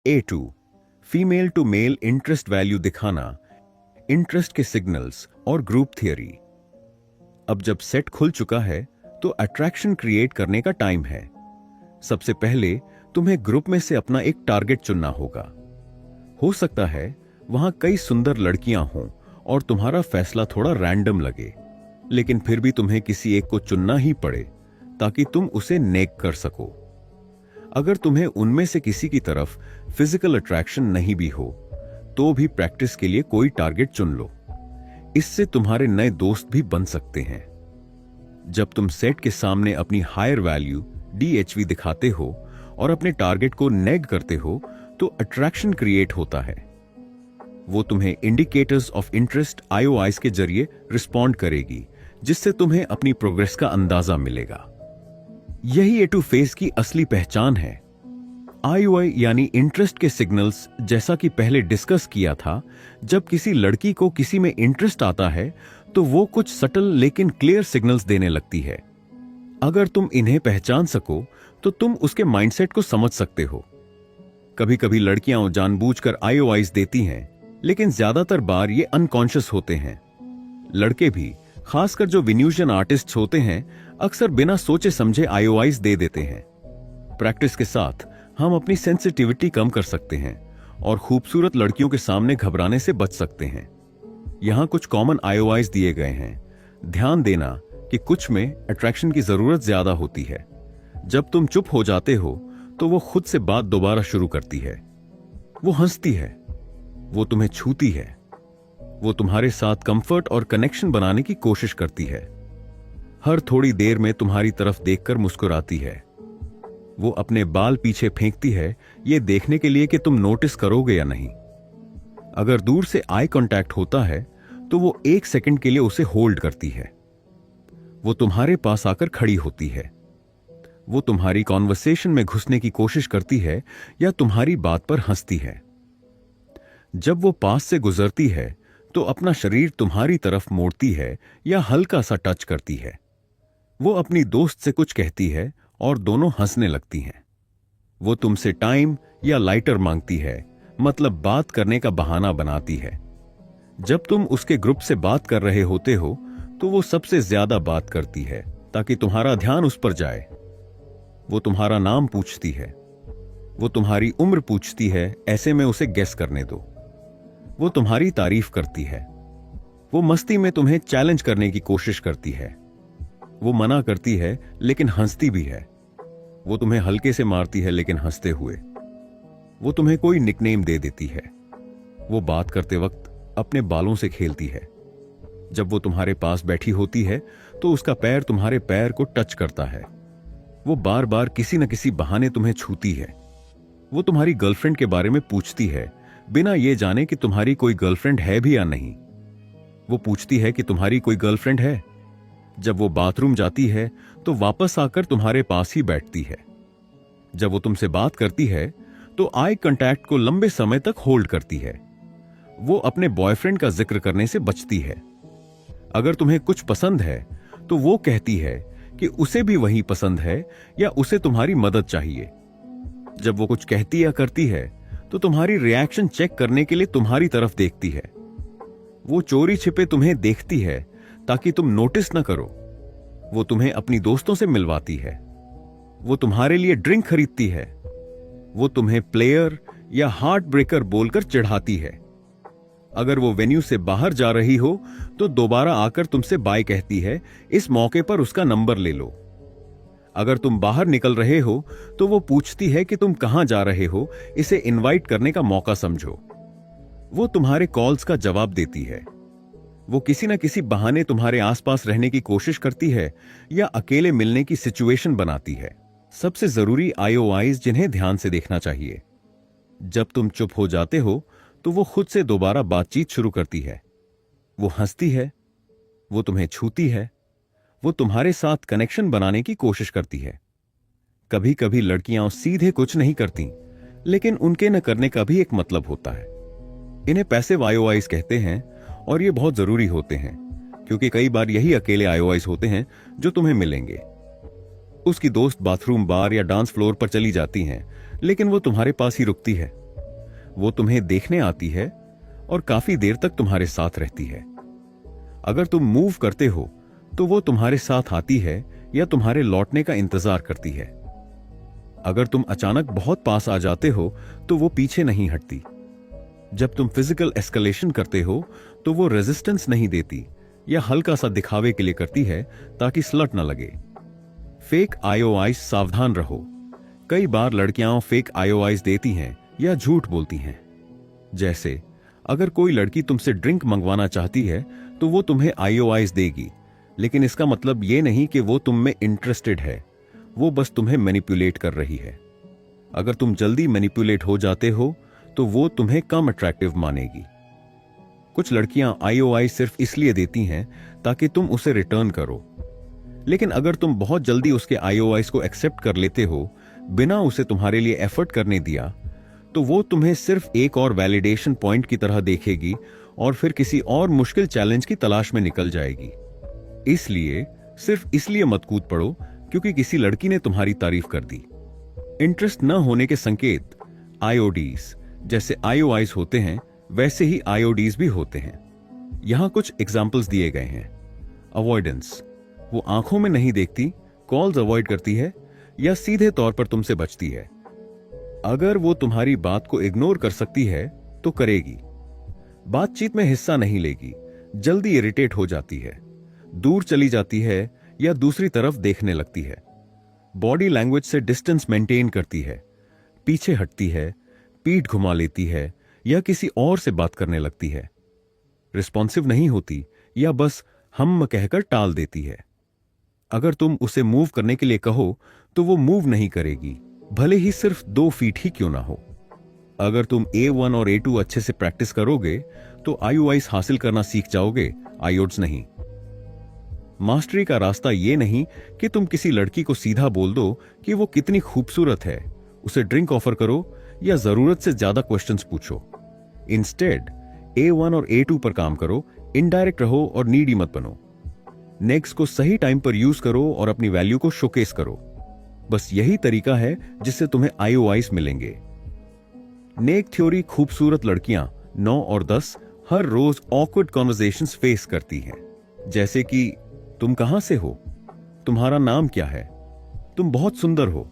A2 female to male interest value दिखाना, interest के signals और ग्रुप थियरी। अब जब सेट खुल चुका है तो अट्रैक्शन क्रिएट करने का टाइम है। सबसे पहले तुम्हें ग्रुप में से अपना एक टारगेट चुनना होगा। हो सकता है वहां कई सुंदर लड़कियां हों और तुम्हारा फैसला थोड़ा रैंडम लगे, लेकिन फिर भी तुम्हें किसी एक को चुनना ही पड़े ताकि तुम उसे नेक कर सको। अगर तुम्हें उनमें से किसी की तरफ फिजिकल अट्रैक्शन नहीं भी हो तो भी प्रैक्टिस के लिए कोई टारगेट चुन लो। इससे तुम्हारे नए दोस्त भी बन सकते हैं। जब तुम सेट के सामने अपनी हायर वैल्यू DHV दिखाते हो और अपने टारगेट को नेग करते हो तो अट्रैक्शन क्रिएट होता है। वो तुम्हें इंडिकेटर्स ऑफ इंटरेस्ट IOIs के जरिए रिस्पॉन्ड करेगी, जिससे तुम्हें अपनी प्रोग्रेस का अंदाजा मिलेगा। यही A2 फेज की असली पहचान है। IOI यानी इंटरेस्ट के सिग्नल्स, जैसा कि पहले डिस्कस किया था, जब किसी लड़की को किसी में इंटरेस्ट आता है तो वो कुछ सटल लेकिन क्लियर सिग्नल्स देने लगती है। अगर तुम इन्हें पहचान सको तो तुम उसके माइंडसेट को समझ सकते हो। कभी कभी लड़कियां जानबूझकर IOIs देती हैं, लेकिन ज्यादातर बार ये अनकॉन्शियस होते हैं। लड़के भी, खासकर जो विन्यूजन आर्टिस्ट होते हैं, अक्सर बिना सोचे समझे IOIs दे देते हैं। प्रैक्टिस के साथ हम अपनी सेंसिटिविटी कम कर सकते हैं और खूबसूरत लड़कियों के सामने घबराने से बच सकते हैं। यहां कुछ कॉमन IOIs दिए गए हैं। ध्यान देना कि कुछ में अट्रैक्शन की जरूरत ज्यादा होती है। जब तुम चुप हो जाते हो तो वो खुद से बात दोबारा शुरू करती है। वो हंसती है, वो तुम्हें छूती है, वो तुम्हारे साथ कंफर्ट और कनेक्शन बनाने की कोशिश करती है। हर थोड़ी देर में तुम्हारी तरफ देखकर मुस्कुराती है। वो अपने बाल पीछे फेंकती है, ये देखने के लिए कि तुम नोटिस करोगे या नहीं। अगर दूर से आई कांटेक्ट होता है तो वो 1 सेकंड के लिए उसे होल्ड करती है। वो तुम्हारे पास आकर खड़ी होती है। वो तुम्हारी कॉन्वर्सेशन में घुसने की कोशिश करती है या तुम्हारी बात पर हंसती है। जब वो पास से गुजरती है तो अपना शरीर तुम्हारी तरफ मोड़ती है या हल्का सा टच करती है। वो अपनी दोस्त से कुछ कहती है और दोनों हंसने लगती हैं। वो तुमसे टाइम या लाइटर मांगती है, मतलब बात करने का बहाना बनाती है। जब तुम उसके ग्रुप से बात कर रहे होते हो तो वो सबसे ज्यादा बात करती है ताकि तुम्हारा ध्यान उस पर जाए। वो तुम्हारा नाम पूछती है, वो तुम्हारी उम्र पूछती है, ऐसे में उसे गेस करने दो। वो तुम्हारी तारीफ करती है। वो मस्ती में तुम्हें चैलेंज करने की कोशिश करती है। वो मना करती है लेकिन हंसती भी है। वो तुम्हें हल्के से मारती है लेकिन हंसते हुए। वो तुम्हें कोई निकनेम दे देती है। वो बात करते वक्त अपने बालों से खेलती है। जब वो तुम्हारे पास बैठी होती है तो उसका पैर तुम्हारे पैर को टच करता है। वो बार बार किसी न किसी बहाने तुम्हें छूती है। वो तुम्हारी गर्लफ्रेंड के बारे में पूछती है, बिना ये जाने कि तुम्हारी कोई गर्लफ्रेंड है भी या नहीं। वो पूछती है कि तुम्हारी कोई गर्लफ्रेंड है। जब वो बाथरूम जाती है तो वापस आकर तुम्हारे पास ही बैठती है। जब वो तुमसे बात करती है तो आई कांटेक्ट को लंबे समय तक होल्ड करती है। वो अपने बॉयफ्रेंड का जिक्र करने से बचती है। अगर तुम्हें कुछ पसंद है तो वो कहती है कि उसे भी वही पसंद है या उसे तुम्हारी मदद चाहिए। जब वो कुछ कहती या करती है तो तुम्हारी रिएक्शन चेक करने के लिए तुम्हारी तरफ देखती है। वो चोरी छिपे तुम्हें देखती है ताकि तुम नोटिस न करो। वो तुम्हें अपनी दोस्तों से मिलवाती है। वो तुम्हारे लिए ड्रिंक खरीदती है। वो तुम्हें प्लेयर या हार्ट ब्रेकर बोलकर चिढ़ाती है। अगर वो वेन्यू से बाहर जा रही हो तो दोबारा आकर तुमसे बाय कहती है, इस मौके पर उसका नंबर ले लो। अगर तुम बाहर निकल रहे हो तो वो पूछती है कि तुम कहां जा रहे हो, इसे इनवाइट करने का मौका समझो। वो तुम्हारे कॉल्स का जवाब देती है। वो किसी न किसी बहाने तुम्हारे आसपास रहने की कोशिश करती है या अकेले मिलने की सिचुएशन बनाती है। सबसे जरूरी IOIs जिन्हें ध्यान से देखना चाहिए। जब तुम चुप हो जाते हो तो वो खुद से दोबारा बातचीत शुरू करती है। वो हंसती है, वो तुम्हें छूती है, वो तुम्हारे साथ कनेक्शन बनाने की कोशिश करती है। कभी कभी लड़कियां सीधे कुछ नहीं करती, लेकिन उनके न करने का भी एक मतलब होता है। इन्हें पैसिव IOIs कहते हैं और ये बहुत जरूरी होते हैं क्योंकि कई बार यही अकेले IOIs होते हैं जो तुम्हें मिलेंगे। उसकी दोस्त बाथरूम, बार या डांस फ्लोर पर चली जाती हैं, लेकिन वो तुम्हारे पास ही रुकती है। वो तुम्हें देखने आती है और काफी देर तक तुम्हारे साथ रहती है। अगर तुम मूव करते हो तो वो तुम्हारे साथ आती है या तुम्हारे लौटने का इंतजार करती है। अगर तुम अचानक बहुत पास आ जाते हो तो वो पीछे नहीं हटती। जब तुम फिजिकल एस्केलेशन करते हो तो वो रेजिस्टेंस नहीं देती या हल्का सा दिखावे के लिए करती है ताकि स्लट न लगे। फेक आईओआईज, सावधान रहो। कई बार लड़कियां फेक आईओआईज देती हैं या झूठ बोलती हैं। जैसे अगर कोई लड़की तुमसे ड्रिंक मंगवाना चाहती है तो वो तुम्हें आईओआईज देगी, लेकिन इसका मतलब ये नहीं कि वो तुम में इंटरेस्टेड है। वो बस तुम्हें मैनिपुलेट कर रही है। अगर तुम जल्दी मैनिपुलेट हो जाते हो तो वो तुम्हें कम अट्रैक्टिव मानेगी। कुछ लड़कियां आईओआई सिर्फ इसलिए देती हैं ताकि तुम उसे रिटर्न करो, लेकिन अगर तुम बहुत जल्दी उसके आईओआईज को एक्सेप्ट कर लेते हो बिना उसे तुम्हारे लिए एफर्ट करने दिया, तो वो तुम्हें सिर्फ एक और वैलिडेशन पॉइंट की तरह देखेगी और फिर किसी और मुश्किल चैलेंज की तलाश में निकल जाएगी। इसलिए सिर्फ इसलिए मत कूद पड़ो क्योंकि किसी लड़की ने तुम्हारी तारीफ कर दी। इंटरेस्ट न होने के संकेत आईओडीज, जैसे आईओआईज होते हैं वैसे ही आईओडीज भी होते हैं। यहां कुछ एग्जाम्पल्स दिए गए हैं। अवॉइडेंस, वो आंखों में नहीं देखती, कॉल्स अवॉइड करती है या सीधे तौर पर तुमसे बचती है। अगर वो तुम्हारी बात को इग्नोर कर सकती है तो करेगी। बातचीत में हिस्सा नहीं लेगी, जल्दी इरिटेट हो जाती है, दूर चली जाती है या दूसरी तरफ देखने लगती है। बॉडी लैंग्वेज से डिस्टेंस मेंटेन करती है, पीछे हटती है, पीठ घुमा लेती है या किसी और से बात करने लगती है। रिस्पॉन्सिव नहीं होती या बस हम कहकर टाल देती है। अगर तुम उसे मूव करने के लिए कहो तो वो मूव नहीं करेगी, भले ही सिर्फ 2 फीट ही क्यों ना हो। अगर तुम A1 और A2 अच्छे से प्रैक्टिस करोगे तो आईओआईज हासिल करना सीख जाओगे, आईओड्स नहीं। मास्टरी का रास्ता यह नहीं कि तुम किसी लड़की को सीधा बोल दो कि वो कितनी खूबसूरत है, उसे ड्रिंक ऑफर करो या जरूरत से ज्यादा क्वेश्चंस पूछो। इंस्टेड A1 और A2 पर काम करो, इनडायरेक्ट रहो और नीडी मत बनो। नेक्स को सही टाइम पर यूज करो और अपनी वैल्यू को शोकेस करो। बस यही तरीका है जिससे तुम्हें आईओआईज मिलेंगे। नेक थ्योरी, खूबसूरत लड़कियां 9 और 10 हर रोज ऑकवर्ड कॉन्वर्सेशंस फेस करती हैं, जैसे कि तुम कहां से हो, तुम्हारा नाम क्या है, तुम बहुत सुंदर हो।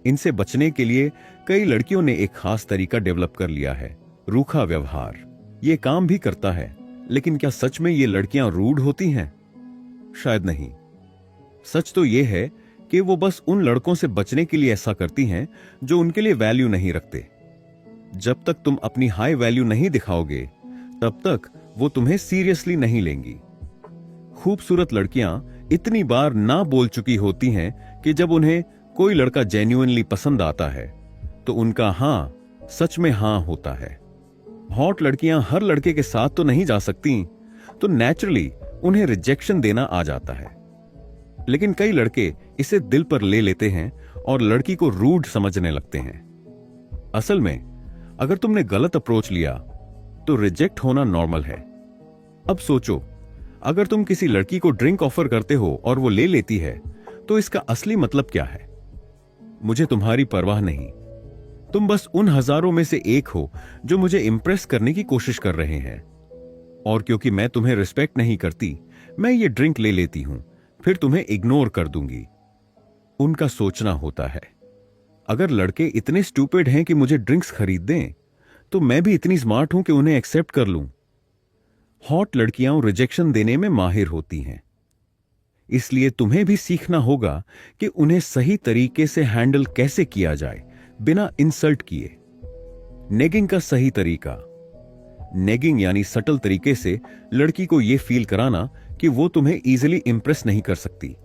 इनसे बचने के लिए कई लड़कियों ने एक खास तरीका डेवलप कर लिया है, रूखा व्यवहार। यह काम भी करता है, लेकिन क्या सच में ये लड़कियां रूड होती हैं? शायद नहीं। सच तो यह है कि वो बस उन लड़कों से बचने के लिए ऐसा करती हैं जो उनके लिए वैल्यू नहीं रखते। जब तक तुम अपनी हाई वैल्यू नहीं दिखाओगे तब तक वो तुम्हें सीरियसली नहीं लेंगी। खूबसूरत लड़कियां इतनी बार ना बोल चुकी होती हैं कि जब उन्हें कोई लड़का जेन्युइनली पसंद आता है तो उनका हां सच में हां होता है। हॉट लड़कियां हर लड़के के साथ तो नहीं जा सकती, तो नेचुरली उन्हें रिजेक्शन देना आ जाता है। लेकिन कई लड़के इसे दिल पर ले लेते हैं और लड़की को रूड समझने लगते हैं। असल में अगर तुमने गलत अप्रोच लिया तो रिजेक्ट होना नॉर्मल है। अब सोचो, अगर तुम किसी लड़की को ड्रिंक ऑफर करते हो और वो ले लेती है तो इसका असली मतलब क्या है? मुझे तुम्हारी परवाह नहीं, तुम बस उन हजारों में से एक हो जो मुझे इंप्रेस करने की कोशिश कर रहे हैं, और क्योंकि मैं तुम्हें रिस्पेक्ट नहीं करती मैं ये ड्रिंक ले लेती हूं, फिर तुम्हें इग्नोर कर दूंगी। उनका सोचना होता है, अगर लड़के इतने स्टूपिड हैं कि मुझे ड्रिंक्स खरीद दें तो मैं भी इतनी स्मार्ट हूं कि उन्हें एक्सेप्ट कर लूं। हॉट लड़कियां रिजेक्शन देने में माहिर होती हैं, इसलिए तुम्हें भी सीखना होगा कि उन्हें सही तरीके से हैंडल कैसे किया जाए बिना इंसल्ट किए। नेगिंग का सही तरीका। नेगिंग यानी सटल तरीके से लड़की को यह फील कराना कि वो तुम्हें इजीली इंप्रेस नहीं कर सकती।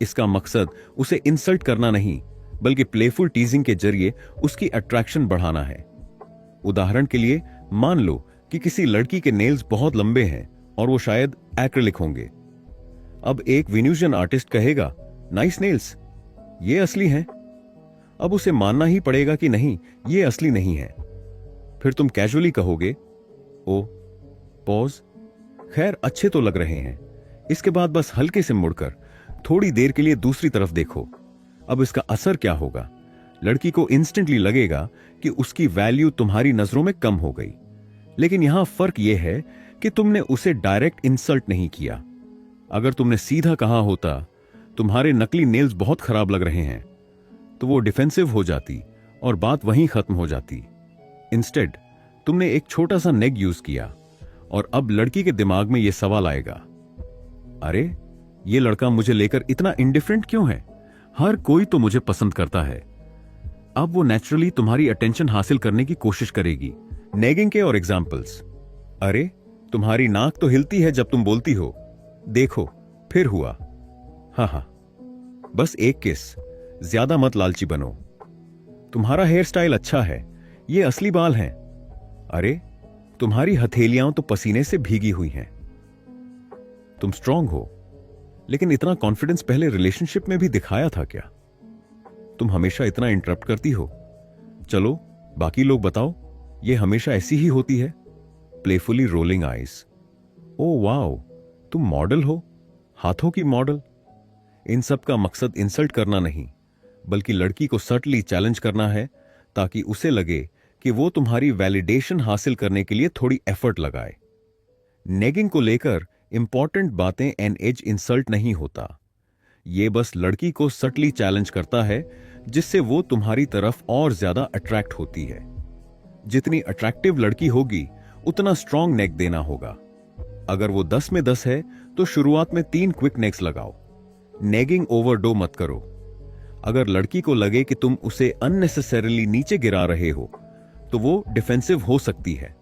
इसका मकसद उसे इंसल्ट करना नहीं बल्कि प्लेफुल टीजिंग के जरिए उसकी अट्रैक्शन बढ़ाना है। उदाहरण के लिए मान लो कि किसी लड़की के नेल्स बहुत लंबे हैं और वो शायद एक्रिलिक होंगे। अब एक वेन्यूशियन आर्टिस्ट कहेगा, नाइस नेल्स, ये असली हैं। अब उसे मानना ही पड़ेगा कि नहीं, ये असली नहीं है। फिर तुम कैजुअली कहोगे, ओ पॉज, खैर अच्छे तो लग रहे हैं। इसके बाद बस हल्के से मुड़कर थोड़ी देर के लिए दूसरी तरफ देखो। अब इसका असर क्या होगा? लड़की को इंस्टेंटली लगेगा कि उसकी वैल्यू तुम्हारी नजरों में कम हो गई। लेकिन यहां फर्क यह है कि तुमने उसे डायरेक्ट इंसल्ट नहीं किया। अगर तुमने सीधा कहा होता, तुम्हारे नकली नेल्स बहुत खराब लग रहे हैं, तो वो डिफेंसिव हो जाती और बात वहीं खत्म हो जाती। इंस्टेड तुमने एक छोटा सा नेग यूज किया और अब लड़की के दिमाग में यह सवाल आएगा, अरे ये लड़का मुझे लेकर इतना इंडिफरेंट क्यों है? हर कोई तो मुझे पसंद करता है। अब वो नेचुरली तुम्हारी अटेंशन हासिल करने की कोशिश करेगी। नेगिंग के और एग्जाम्पल्स, अरे तुम्हारी नाक तो हिलती है जब तुम बोलती हो, देखो फिर हुआ। हाँ, बस एक किस, ज्यादा मत लालची बनो। तुम्हारा हेयर स्टाइल अच्छा है, ये असली बाल हैं। अरे तुम्हारी हथेलियां तो पसीने से भीगी हुई हैं। तुम स्ट्रांग हो, लेकिन इतना कॉन्फिडेंस पहले रिलेशनशिप में भी दिखाया था क्या? तुम हमेशा इतना इंटरप्ट करती हो। चलो बाकी लोग बताओ, ये हमेशा ऐसी ही होती है? Playfully rolling eyes, oh wow, तुम मॉडल हो, हाथों की मॉडल। इन सब का मकसद इंसल्ट करना नहीं, बल्कि लड़की को सटली चैलेंज करना है, ताकि उसे लगे कि वो तुम्हारी वैलिडेशन हासिल करने के लिए थोड़ी एफर्ट लगाए। नेगिंग को लेकर इंपॉर्टेंट बातें एन एज इंसल्ट नहीं होता। ये बस लड़की को सटली चैलेंज करता है, जिससे वो तुम्हारी तरफ और ज्यादा अट्रैक्ट होती है। जितनी अट्रैक्टिव लड़की होगी, उतना स्ट्रांग नेक देना होगा। अगर वो 10 में 10 है, तो शुरुआत में 3 क्विक नेक्स लगाओ। नेगिंग ओवरडो मत करो। अगर लड़की को लगे कि तुम उसे अननेसेसरीली नीचे गिरा रहे हो, तो वो डिफेंसिव हो सकती है।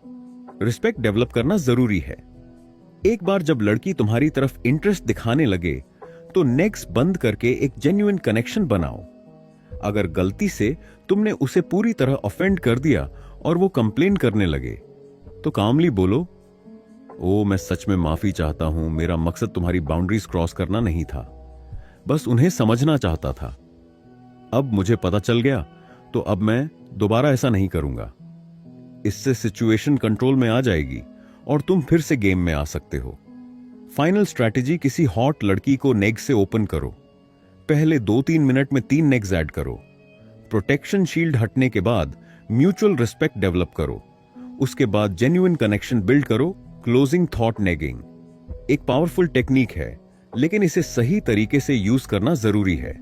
रिस्पेक्ट डेवलप करना जरूरी है। एक बार जब लड़की तुम्हारी तरफ इंटरेस्ट दिखाने लगे, तो नेक्स्ट बंद करके एक जेन्युइन कनेक्शन बनाओ। अगर गलती से तुमने उसे पूरी तरह ऑफेंड कर दिया और वो कंप्लेन करने लगे, तो कामली बोलो, ओ मैं सच में माफी चाहता हूं, मेरा मकसद तुम्हारी बाउंड्रीज क्रॉस करना नहीं था, बस उन्हें समझना चाहता था। अब मुझे पता चल गया, तो अब मैं दोबारा ऐसा नहीं करूंगा। इससे सिचुएशन कंट्रोल में आ जाएगी और तुम फिर से गेम में आ सकते हो। फाइनल स्ट्रैटेजी, किसी हॉट लड़की को नेग से ओपन करो। पहले 2-3 मिनट में 3 नेग्स ऐड करो। प्रोटेक्शन शील्ड हटने के बाद म्यूचुअल रिस्पेक्ट डेवलप करो। उसके बाद जेन्युइन कनेक्शन बिल्ड करो। क्लोजिंग थॉट नेगिंग एक पावरफुल टेक्निक है, लेकिन इसे सही तरीके से यूज करना जरूरी है।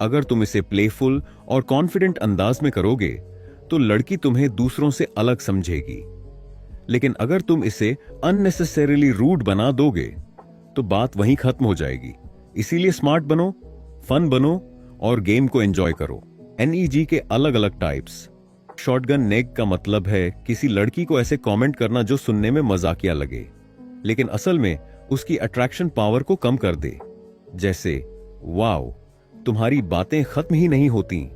अगर तुम इसे प्लेफुल और कॉन्फिडेंट अंदाज में करोगे, तो लड़की तुम्हें दूसरों से अलग समझेगी। लेकिन अगर तुम इसे अननेसेसरीली रूड बना दोगे, तो बात वहीं खत्म हो जाएगी। इसीलिए स्मार्ट बनो, फन बनो और गेम को एंजॉय करो। NEG के अलग अलग टाइप्स। शॉटगन नेग का मतलब है किसी लड़की को ऐसे कमेंट करना जो सुनने में मजाकिया लगे, लेकिन असल में उसकी अट्रैक्शन पावर को कम कर दे। जैसे, वाओ तुम्हारी बातें खत्म ही नहीं होती,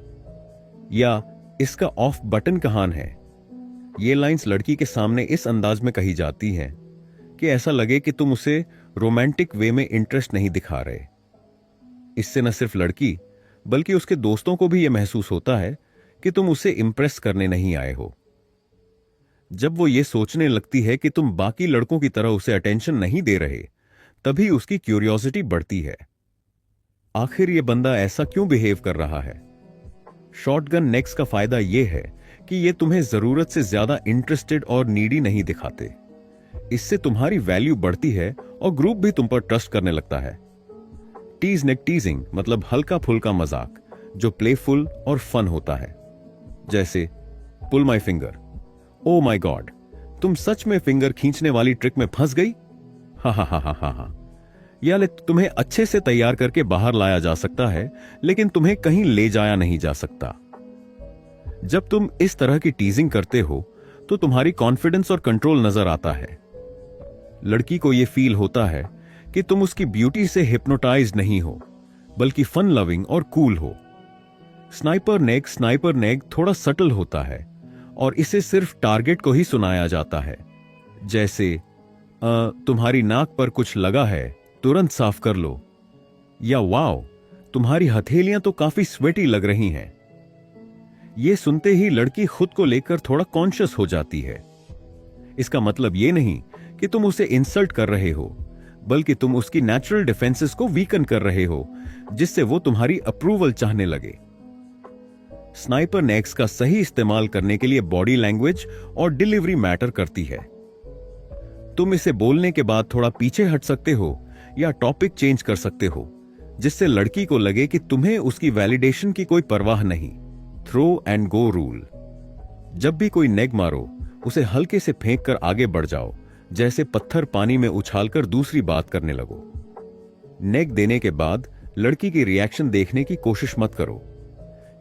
या इसका ऑफ बटन कहां है। ये लाइंस लड़की के सामने इस अंदाज में कही जाती हैं कि ऐसा लगे कि तुम उसे रोमांटिक वे में इंटरेस्ट नहीं दिखा रहे। इससे न सिर्फ लड़की, बल्कि उसके दोस्तों को भी यह महसूस होता है कि तुम उसे इंप्रेस करने नहीं आए हो। जब वो ये सोचने लगती है कि तुम बाकी लड़कों की तरह उसे अटेंशन नहीं दे रहे, तभी उसकी क्यूरियोसिटी बढ़ती है। आखिर ये बंदा ऐसा क्यों बिहेव कर रहा है? शॉटगन नेक्स का फायदा यह है कि ये तुम्हें जरूरत से ज्यादा इंटरेस्टेड और नीडी नहीं दिखाते। इससे तुम्हारी वैल्यू बढ़ती है और ग्रुप भी तुम पर ट्रस्ट करने लगता है। टीज नेक टीजिंग मतलब हल्का फुल्का मजाक, जो प्लेफुल और फन होता है। जैसे, पुल my finger, O my God तुम सच में फिंगर खींचने वाली ट्रिक में फंस गई। हा हा हा हा हा। या तुम्हें अच्छे से तैयार करके बाहर लाया जा सकता है, लेकिन तुम्हें कहीं ले जाया नहीं जा सकता। जब तुम इस तरह की टीजिंग करते हो, तो तुम्हारी कॉन्फिडेंस और कंट्रोल नजर आता है। लड़की को यह फील होता है कि तुम उसकी ब्यूटी से हिप्नोटाइज नहीं हो, बल्कि फन लविंग और कूल हो। स्नाइपर नेग थोड़ा सटल होता है और इसे सिर्फ टारगेट को ही सुनाया जाता है। जैसे, तुम्हारी नाक पर कुछ लगा है, तुरंत साफ कर लो, या वाओ तुम्हारी हथेलियां तो काफी स्वेटी लग रही हैं। यह सुनते ही लड़की खुद को लेकर थोड़ा कॉन्शियस हो जाती है। इसका मतलब यह नहीं कि तुम उसे इंसल्ट कर रहे हो, बल्कि तुम उसकी नेचुरल डिफेंसेस को वीकन कर रहे हो, जिससे वो तुम्हारी अप्रूवल चाहने लगे। स्नाइपर नेक्स का सही इस्तेमाल करने के लिए बॉडी लैंग्वेज और डिलीवरी मैटर करती है। तुम इसे बोलने के बाद थोड़ा पीछे हट सकते हो या टॉपिक चेंज कर सकते हो, जिससे लड़की को लगे कि तुम्हें उसकी वैलिडेशन की कोई परवाह नहीं। Throw and go rule. जब भी कोई नेग मारो, उसे हल्के से फेंक कर आगे बढ़ जाओ, जैसे पत्थर पानी में उछालकर दूसरी बात करने लगो। नेग देने के बाद लड़की की रिएक्शन देखने की कोशिश मत करो,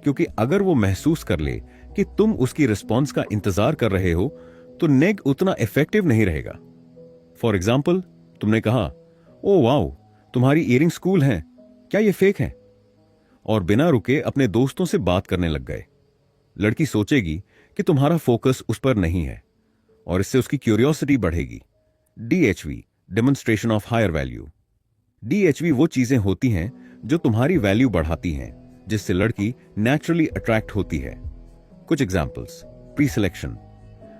क्योंकि अगर वो महसूस कर ले कि तुम उसकी रिस्पॉन्स का इंतजार कर रहे हो तो नेग उतना इफेक्टिव नहीं रहेगा। फॉर एग्जाम्पल, तुमने कहा, ओ वाओ, तुम्हारी इयरिंग्स कूल हैं, क्या ये फेक हैं? और बिना रुके अपने दोस्तों से बात करने लग गए। लड़की सोचेगी कि तुम्हारा फोकस उस पर नहीं है और इससे उसकी क्यूरियोसिटी बढ़ेगी। DHV, demonstration of higher value. DHV वो चीजें होती हैं जो तुम्हारी वैल्यू बढ़ाती हैं, जिससे लड़की नेचुरली अट्रैक्ट होती है। कुछ एग्जाम्पल्स। Pre selection.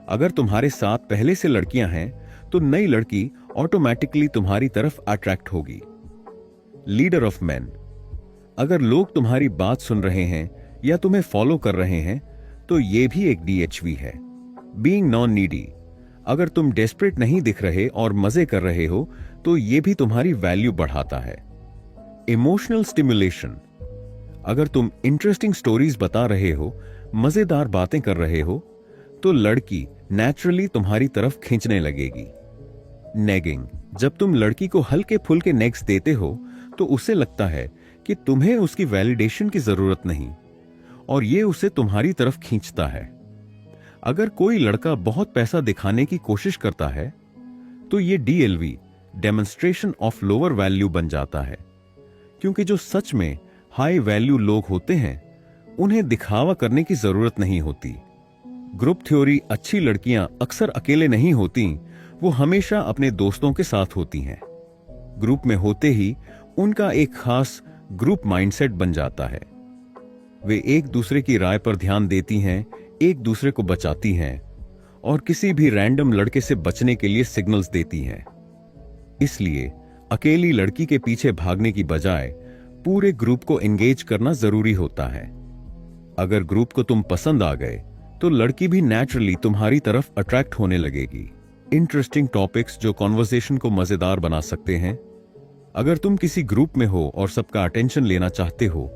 अगर तुम्हारे साथ पहले से लड़कियां हैं तो नई लड़की ऑटोमेटिकली तुम्हारी तरफ अट्रैक्ट होगी। Leader of man. अगर लोग तुम्हारी बात सुन रहे हैं या तुम्हें फॉलो कर रहे हैं तो यह भी एक DHV है। Being non needy. अगर तुम डेस्परेट नहीं दिख रहे और मजे कर रहे हो तो यह भी तुम्हारी वैल्यू बढ़ाता है। Emotional stimulation. अगर तुम इंटरेस्टिंग स्टोरीज बता रहे हो, मजेदार बातें कर रहे हो, तो लड़की नेचुरली तुम्हारी तरफ खींचने लगेगी। नेगिंग। जब तुम लड़की को हल्के फुल्के नेग्स देते हो तो उसे लगता है कि तुम्हें उसकी वैलिडेशन की जरूरत नहीं और ये उसे तुम्हारी तरफ खींचता है। अगर कोई लड़का बहुत पैसा दिखाने की कोशिश करता है तो ये DLV, demonstration of lower value बन जाता है, क्योंकि जो सच में हाई वैल्यू लोग होते हैं उन्हें दिखावा करने की जरूरत नहीं होती। Group theory. अच्छी लड़कियां अक्सर अकेले नहीं होती, वो हमेशा अपने दोस्तों के साथ होती हैं। ग्रुप में होते ही उनका एक खास ग्रुप माइंडसेट बन जाता है। वे एक दूसरे की राय पर ध्यान देती हैं, एक दूसरे को बचाती हैं और किसी भी रैंडम लड़के से बचने के लिए सिग्नल्स देती हैं। इसलिए अकेली लड़की के पीछे भागने की बजाय पूरे ग्रुप को एंगेज करना जरूरी होता है। अगर ग्रुप को तुम पसंद आ गए तो लड़की भी नेचुरली तुम्हारी तरफ अट्रैक्ट होने लगेगी। इंटरेस्टिंग टॉपिक्स जो कॉन्वर्सेशन को मजेदार बना सकते हैं। अगर तुम किसी ग्रुप में हो और सबका अटेंशन लेना चाहते हो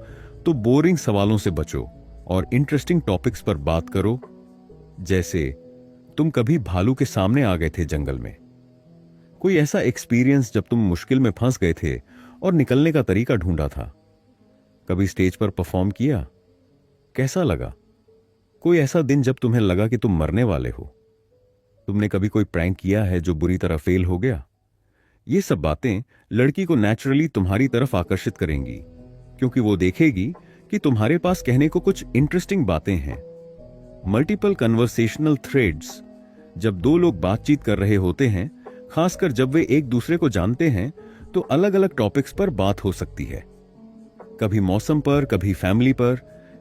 तो बोरिंग सवालों से बचो और इंटरेस्टिंग टॉपिक्स पर बात करो। जैसे, तुम कभी भालू के सामने आ गए थे जंगल में। कोई ऐसा एक्सपीरियंस जब तुम मुश्किल में फंस गए थे और निकलने का तरीका ढूंढा था। कभी स्टेज पर परफॉर्म किया, कैसा लगा? कोई ऐसा दिन जब तुम्हें लगा कि तुम मरने वाले हो। तुमने कभी कोई प्रैंक किया है जो बुरी तरह फेल हो गया? ये सब बातें लड़की को नेचुरली तुम्हारी तरफ आकर्षित करेंगी, क्योंकि वो देखेगी कि तुम्हारे पास कहने को कुछ इंटरेस्टिंग बातें हैं। Multiple conversational threads. जब दो लोग बातचीत कर रहे होते हैं, खासकर जब वे एक दूसरे को जानते हैं, तो अलग अलग टॉपिक्स पर बात हो सकती है। कभी मौसम पर, कभी फैमिली पर,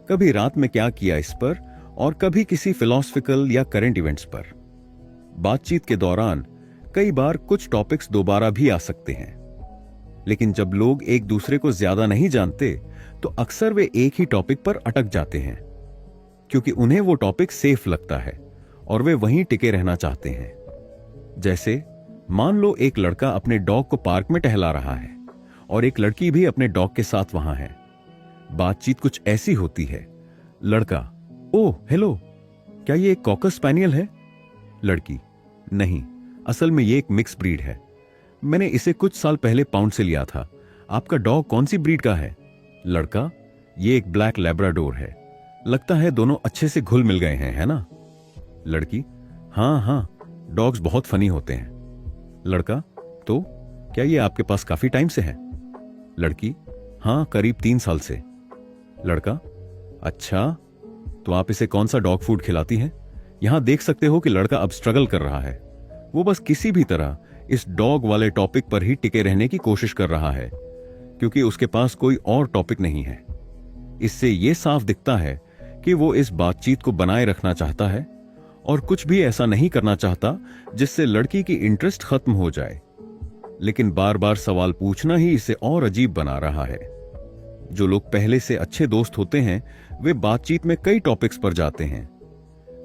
कभी रात में क्या किया इस पर, और कभी किसी फिलॉसफिकल या करंट इवेंट्स पर। बातचीत के दौरान कई बार कुछ टॉपिक्स दोबारा भी आ सकते हैं, लेकिन जब लोग एक दूसरे को ज्यादा नहीं जानते तो अक्सर वे एक ही टॉपिक पर अटक जाते हैं, क्योंकि उन्हें वो टॉपिक सेफ लगता है और वे वहीं टिके रहना चाहते हैं। जैसे, मान लो एक लड़का अपने डॉग को पार्क में टहला रहा है और एक लड़की भी अपने डॉग के साथ वहां है। बातचीत कुछ ऐसी होती है। लड़का, ओह हेलो, क्या ये एक कॉकर स्पैनियल है? लड़की, नहीं, असल में ये एक मिक्स ब्रीड है। मैंने इसे कुछ साल पहले पाउंड से लिया था। आपका डॉग कौन सी ब्रीड का है? लड़का, ये एक ब्लैक लैब्राडोर है। लगता है दोनों अच्छे से घुल मिल गए हैं, है ना? लड़की, हाँ हाँ, डॉग्स बहुत फनी होते हैं। लड़का, तो क्या ये आपके पास काफी टाइम से है? लड़की, हाँ, करीब 3 साल से। लड़का, अच्छा, तो आप इसे कौन सा डॉग फूड खिलाती हैं? यहां देख सकते हो कि लड़का अब स्ट्रगल कर रहा है। वो बस किसी भी तरह इस डॉग वाले टॉपिक पर ही टिके रहने की कोशिश कर रहा है, क्योंकि उसके पास कोई और टॉपिक नहीं है। इससे यह साफ दिखता है कि वो इस बातचीत को बनाए रखना चाहता है और कुछ भी ऐसा नहीं करना चाहता जिससे लड़की की इंटरेस्ट खत्म हो जाए। लेकिन बार बार सवाल पूछना ही इसे और अजीब बना रहा है। जो लोग पहले से अच्छे दोस्त होते हैं वे बातचीत में कई टॉपिक्स पर जाते हैं,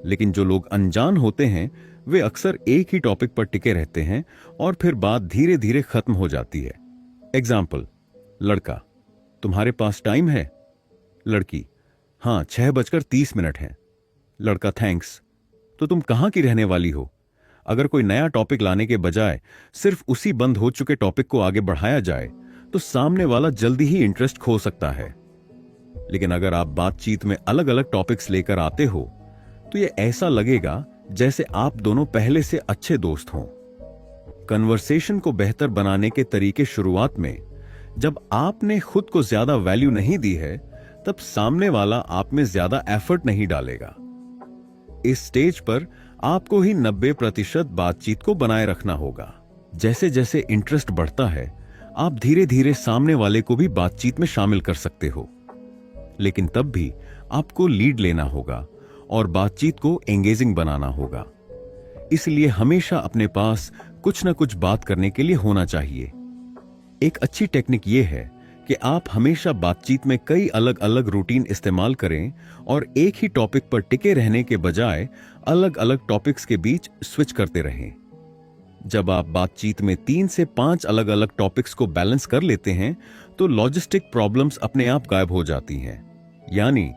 लेकिन जो लोग अनजान होते हैं वे अक्सर एक ही टॉपिक पर टिके रहते हैं और फिर बात धीरे धीरे खत्म हो जाती है। एग्जाम्पल, लड़का, तुम्हारे पास टाइम है? लड़की, हाँ, 6:30 है। लड़का, थैंक्स, तो तुम कहाँ की रहने वाली हो? अगर कोई नया टॉपिक लाने के बजाय सिर्फ उसी बंद हो चुके टॉपिक को आगे बढ़ाया जाए तो सामने वाला जल्दी ही इंटरेस्ट खो सकता है। लेकिन अगर आप बातचीत में अलग अलग टॉपिक्स लेकर आते हो तो यह ऐसा लगेगा जैसे आप दोनों पहले से अच्छे दोस्त हों। कन्वर्सेशन को बेहतर बनाने के तरीके शुरुआत में, जब आपने खुद को ज्यादा वैल्यू नहीं दी है, तब सामने वाला आप में ज्यादा एफर्ट नहीं डालेगा। इस स्टेज पर आपको ही 90% बातचीत को बनाए रखना होगा। जैसे जैसे इंटरेस्ट बढ़ता है, आप धीरे धीरे सामने वाले को भी बातचीत में शामिल कर सकते हो, लेकिन तब भी आपको लीड लेना होगा और बातचीत को एंगेजिंग बनाना होगा। इसलिए हमेशा अपने पास कुछ न कुछ बात करने के लिए होना चाहिए। एक अच्छी टेक्निक यह है कि आप हमेशा बातचीत में कई अलग अलग रूटीन इस्तेमाल करें और एक ही टॉपिक पर टिके रहने के बजाय अलग अलग टॉपिक्स के बीच स्विच करते रहें। जब आप बातचीत में 3 से 5 अलग अलग टॉपिक्स को बैलेंस कर लेते हैं तो लॉजिस्टिक प्रॉब्लम्स अपने आप गायब हो जाती हैं। यानी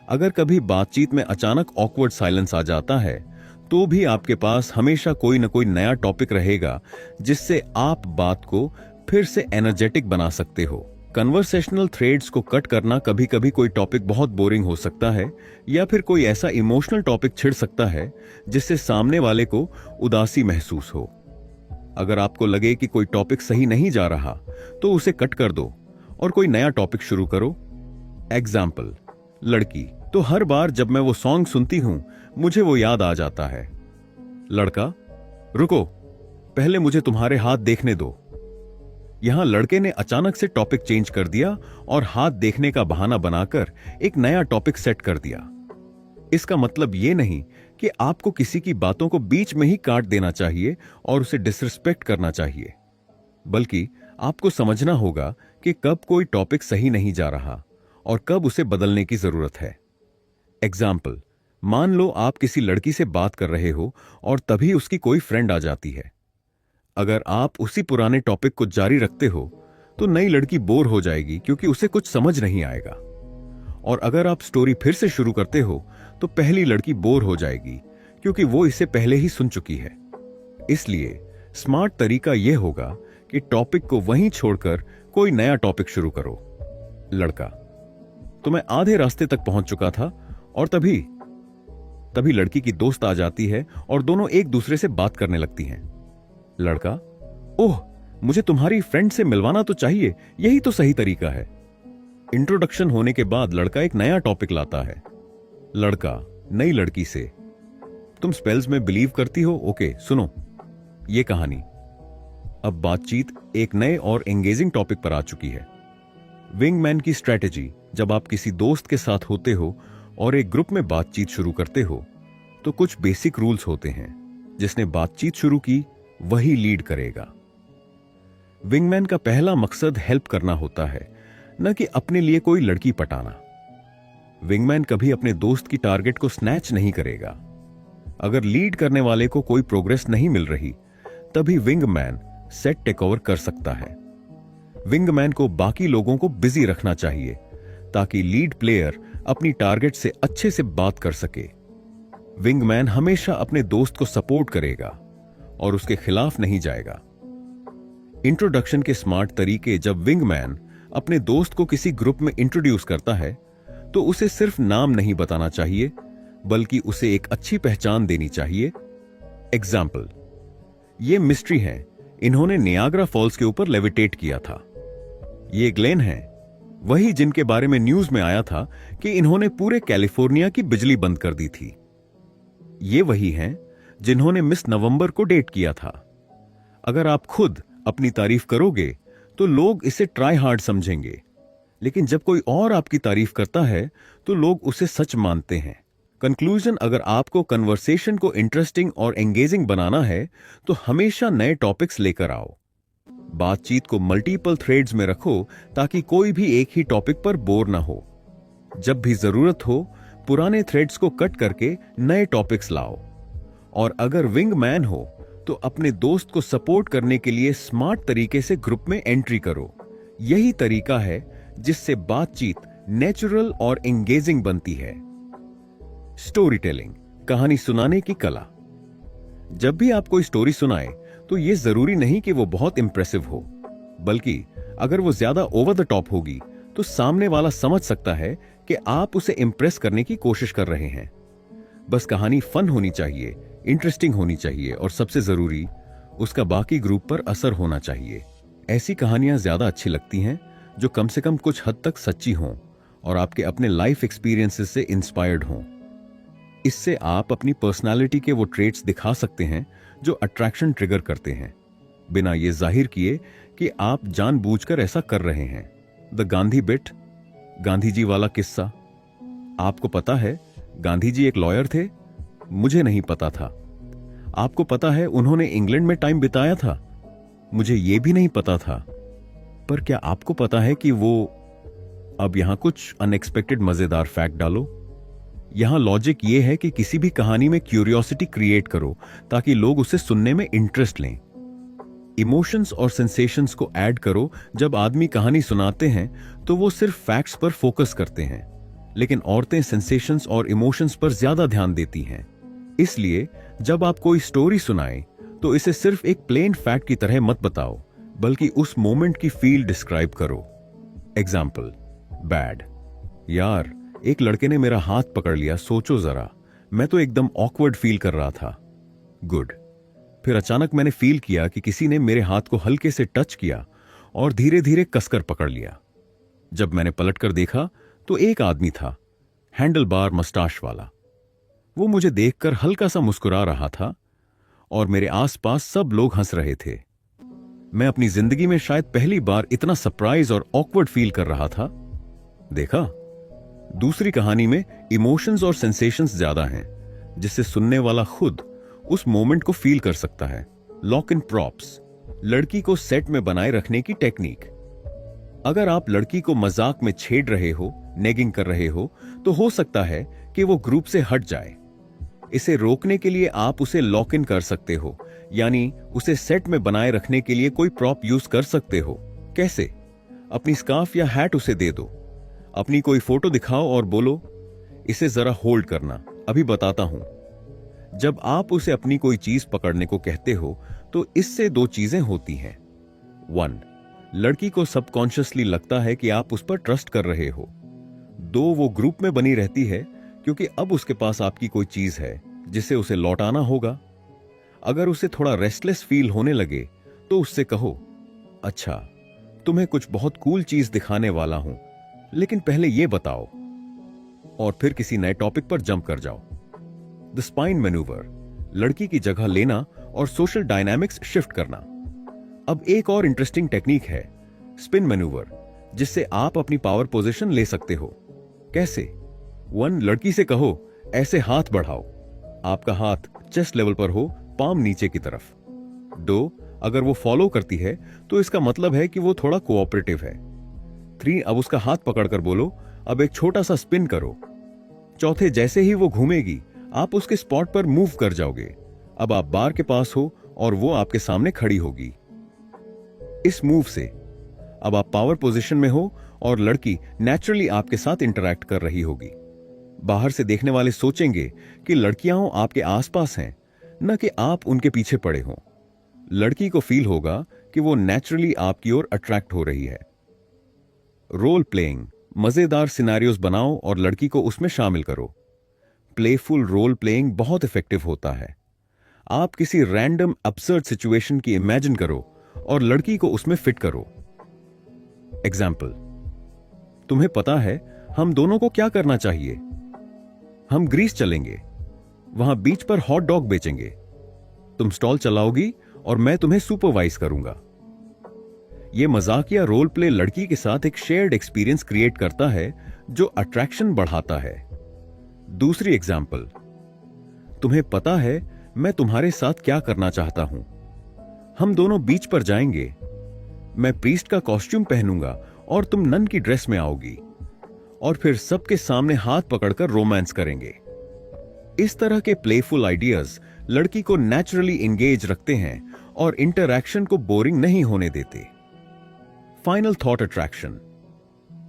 अगर कभी बातचीत में अचानक ऑकवर्ड साइलेंस आ जाता है तो भी आपके पास हमेशा कोई न कोई नया टॉपिक रहेगा जिससे आप बात को फिर से एनर्जेटिक बना सकते हो। कन्वर्सेशनल थ्रेड्स को कट करना, कभी कभी कोई टॉपिक बहुत बोरिंग हो सकता है या फिर कोई ऐसा इमोशनल टॉपिक छिड़ सकता है जिससे सामने वाले को उदासी महसूस हो। अगर आपको लगे कि कोई टॉपिक सही नहीं जा रहा तो उसे कट कर दो और कोई नया टॉपिक शुरू करो। एग्जाम्पल, लड़की, तो हर बार जब मैं वो सॉन्ग सुनती हूं मुझे वो याद आ जाता है। लड़का, रुको, पहले मुझे तुम्हारे हाथ देखने दो। यहां लड़के ने अचानक से टॉपिक चेंज कर दिया और हाथ देखने का बहाना बनाकर एक नया टॉपिक सेट कर दिया। इसका मतलब यह नहीं कि आपको किसी की बातों को बीच में ही काट देना चाहिए और उसे डिसरिस्पेक्ट करना चाहिए, बल्कि आपको समझना होगा कि कब कोई टॉपिक सही नहीं जा रहा और कब उसे बदलने की जरूरत है। एग्जाम्पल, मान लो आप किसी लड़की से बात कर रहे हो और तभी उसकी कोई फ्रेंड आ जाती है। अगर आप उसी पुराने टॉपिक को जारी रखते हो तो नई लड़की बोर हो जाएगी क्योंकि उसे कुछ समझ नहीं आएगा, और अगर आप स्टोरी फिर से शुरू करते हो तो पहली लड़की बोर हो जाएगी क्योंकि वो इसे पहले ही सुन चुकी है। इसलिए स्मार्ट तरीका यह होगा कि टॉपिक को वहीं छोड़कर कोई नया टॉपिक शुरू करो। लड़का, तो मैं आधे रास्ते तक पहुंच चुका था और तभी लड़की की दोस्त आ जाती है और दोनों एक दूसरे से बात करने लगती हैं। लड़का, ओह, मुझे तुम्हारी फ्रेंड से मिलवाना तो चाहिए, यही तो सही तरीका है। इंट्रोडक्शन होने के बाद लड़का एक नया टॉपिक लाता है। लड़का नई लड़की से, तुम स्पेल्स में बिलीव करती हो? ओके, सुनो ये कहानी। अब बातचीत एक नए और एंगेजिंग टॉपिक पर आ चुकी है। विंगमैन की स्ट्रेटेजी, जब आप किसी दोस्त के साथ होते हो और एक ग्रुप में बातचीत शुरू करते हो तो कुछ बेसिक रूल्स होते हैं। जिसने बातचीत शुरू की वही लीड करेगा। विंगमैन का पहला मकसद हेल्प करना होता है, न कि अपने लिए कोई लड़की पटाना। विंगमैन कभी अपने दोस्त की टारगेट को स्नैच नहीं करेगा। अगर लीड करने वाले को कोई प्रोग्रेस नहीं मिल रही तभी विंगमैन सेट टेक ओवर कर सकता है। विंगमैन को बाकी लोगों को बिजी रखना चाहिए ताकि लीड प्लेयर अपनी टारगेट से अच्छे से बात कर सके। विंगमैन हमेशा अपने दोस्त को सपोर्ट करेगा और उसके खिलाफ नहीं जाएगा। इंट्रोडक्शन के स्मार्ट तरीके, जब विंगमैन अपने दोस्त को किसी ग्रुप में इंट्रोड्यूस करता है तो उसे सिर्फ नाम नहीं बताना चाहिए बल्कि उसे एक अच्छी पहचान देनी चाहिए। एग्जाम्पल, ये मिस्ट्री हैं, इन्होंने नियाग्रा फॉल्स के ऊपर लेविटेट किया था। ये ग्लेन हैं, वही जिनके बारे में न्यूज में आया था कि इन्होंने पूरे कैलिफोर्निया की बिजली बंद कर दी थी। ये वही हैं जिन्होंने मिस नवंबर को डेट किया था। अगर आप खुद अपनी तारीफ करोगे तो लोग इसे ट्राई हार्ड समझेंगे, लेकिन जब कोई और आपकी तारीफ करता है तो लोग उसे सच मानते हैं। कंक्लूजन, अगर आपको कन्वर्सेशन को इंटरेस्टिंग और एंगेजिंग बनाना है तो हमेशा नए टॉपिक्स लेकर आओ। बातचीत को मल्टीपल थ्रेड्स में रखो ताकि कोई भी एक ही टॉपिक पर बोर ना हो। जब भी जरूरत हो पुराने थ्रेड्स को कट करके नए टॉपिक्स लाओ। और अगर विंग मैन हो तो अपने दोस्त को सपोर्ट करने के लिए स्मार्ट तरीके से ग्रुप में एंट्री करो। यही तरीका है जिससे बातचीत नेचुरल और एंगेजिंग बनती है। स्टोरी टेलिंग, कहानी सुनाने की कला। जब भी आप कोई स्टोरी सुनाए तो यह जरूरी नहीं कि वो बहुत इंप्रेसिव हो, बल्कि अगर वो ज्यादा ओवर द टॉप होगी तो सामने वाला समझ सकता है कि आप उसे इंप्रेस करने की कोशिश कर रहे हैं। बस कहानी फन होनी चाहिए, इंटरेस्टिंग होनी चाहिए और सबसे जरूरी उसका बाकी ग्रुप पर असर होना चाहिए। ऐसी कहानियां ज्यादा अच्छी लगती हैं जो कम से कम कुछ हद तक सच्ची हों और आपके अपने लाइफ एक्सपीरियंसेस से इंस्पायर्ड हों। इससे आप अपनी पर्सनालिटी के वो ट्रेट्स दिखा सकते हैं जो अट्रैक्शन ट्रिगर करते हैं, बिना ये जाहिर किए कि आप जानबूझकर ऐसा कर रहे हैं। द गांधी बिट, गांधी जी वाला किस्सा। आपको पता है गांधी जी एक लॉयर थे? मुझे नहीं पता था। आपको पता है उन्होंने इंग्लैंड में टाइम बिताया था? मुझे यह भी नहीं पता था। पर क्या आपको पता है कि वो, अब यहां कुछ अनएक्सपेक्टेड मजेदार फैक्ट डालो। यहां लॉजिक यह है कि किसी भी कहानी में क्यूरियोसिटी क्रिएट करो ताकि लोग उसे सुनने में इंटरेस्ट लें। इमोशंस और सेंसेशंस को ऐड करो। जब आदमी कहानी सुनाते हैं तो वो सिर्फ फैक्ट्स पर फोकस करते हैं, लेकिन औरतें सेंसेशंस और इमोशंस पर ज्यादा ध्यान देती हैं। इसलिए जब आप कोई स्टोरी सुनाएं तो इसे सिर्फ एक प्लेन फैक्ट की तरह मत बताओ, बल्कि उस मोमेंट की फील डिस्क्राइब करो। Example, bad. यार, एक लड़के ने मेरा हाथ पकड़ लिया, सोचो जरा, मैं तो एकदम ऑकवर्ड फील कर रहा था। गुड। फिर अचानक मैंने फील किया कि किसी ने मेरे हाथ को हल्के से टच किया और धीरे धीरे कसकर पकड़ लिया। जब मैंने पलटकर देखा तो एक आदमी था, हैंडल बार मस्टाश वाला। वो मुझे देखकर हल्का सा मुस्कुरा रहा था और मेरे आसपास सब लोग हंस रहे थे। मैं अपनी जिंदगी में शायद पहली बार इतना सरप्राइज और ऑकवर्ड फील कर रहा था। देखा, दूसरी कहानी में इमोशंस और सेंसेशंस ज्यादा हैं, जिससे सुनने वाला खुद उस मोमेंट को फील कर सकता है। लॉक इन प्रॉप्स, लड़की को सेट में बनाए रखने की टेक्निक। अगर आप लड़की को मजाक में छेड़ रहे हो, नेगिंग कर रहे हो, तो हो सकता है कि वो ग्रुप से हट जाए। इसे रोकने के लिए आप उसे लॉक इन कर सकते हो, यानी उसे सेट में बनाए रखने के लिए कोई प्रॉप यूज कर सकते हो। कैसे? अपनी स्कार्फ या हैट उसे दे दो, अपनी कोई फोटो दिखाओ और बोलो, इसे जरा होल्ड करना, अभी बताता हूं। जब आप उसे अपनी कोई चीज पकड़ने को कहते हो तो इससे दो चीजें होती हैं। 1, लड़की को सबकॉन्शियसली लगता है कि आप उस पर ट्रस्ट कर रहे हो। 2, वो ग्रुप में बनी रहती है क्योंकि अब उसके पास आपकी कोई चीज है जिसे उसे लौटाना होगा। अगर उसे थोड़ा रेस्टलेस फील होने लगे तो उससे कहो, अच्छा, तुम्हें कुछ बहुत कूल चीज दिखाने वाला हूं, लेकिन पहले यह बताओ, और फिर किसी नए टॉपिक पर जंप कर जाओ। द स्पाइन मैन्यूवर, लड़की की जगह लेना और सोशल डायनामिक्स शिफ्ट करना। अब एक और इंटरेस्टिंग टेक्निक है स्पिन मैन्यूवर, जिससे आप अपनी पावर पोजीशन ले सकते हो। कैसे? 1, लड़की से कहो, ऐसे हाथ बढ़ाओ, आपका हाथ चेस्ट लेवल पर हो, पाम नीचे की तरफ। 2, अगर वो फॉलो करती है तो इसका मतलब है कि वो थोड़ा कोऑपरेटिव है। 3, अब उसका हाथ पकड़कर बोलो, अब एक छोटा सा स्पिन करो। 4, जैसे ही वो घूमेगी आप उसके स्पॉट पर मूव कर जाओगे। अब आप बार के पास हो और वो आपके सामने खड़ी होगी। इस मूव से अब आप पावर पोजीशन में हो और लड़की नेचुरली आपके साथ इंटरैक्ट कर रही होगी। बाहर से देखने वाले सोचेंगे कि लड़कियां आपके आसपास हैं, न कि आप उनके पीछे पड़े हों। लड़की को फील होगा कि वो नेचुरली आपकी ओर अट्रैक्ट हो रही है। रोल प्लेइंग, मजेदार सिनेरियोज बनाओ और लड़की को उसमें शामिल करो। प्लेफुल रोल प्लेइंग बहुत इफेक्टिव होता है। आप किसी रैंडम अब्सर्ड सिचुएशन की इमेजिन करो और लड़की को उसमें फिट करो। एग्जाम्पल, तुम्हें पता है हम दोनों को क्या करना चाहिए? हम ग्रीस चलेंगे, वहां बीच पर हॉट डॉग बेचेंगे। तुम स्टॉल चलाओगी और मैं तुम्हें सुपरवाइज करूंगा। यह मजाकिया रोल प्ले लड़की के साथ एक शेयर्ड एक्सपीरियंस क्रिएट करता है जो अट्रैक्शन बढ़ाता है। दूसरी एग्जाम्पल, तुम्हें पता है मैं तुम्हारे साथ क्या करना चाहता हूं? हम दोनों बीच पर जाएंगे, मैं प्रीस्ट का कॉस्ट्यूम पहनूंगा और तुम नन की ड्रेस में आओगी, और फिर सबके सामने हाथ पकड़कर रोमांस करेंगे। इस तरह के प्लेफुल आइडियाज लड़की को नेचुरली इंगेज रखते हैं और इंटरैक्शन को बोरिंग नहीं होने देते। फाइनल थॉट अट्रैक्शन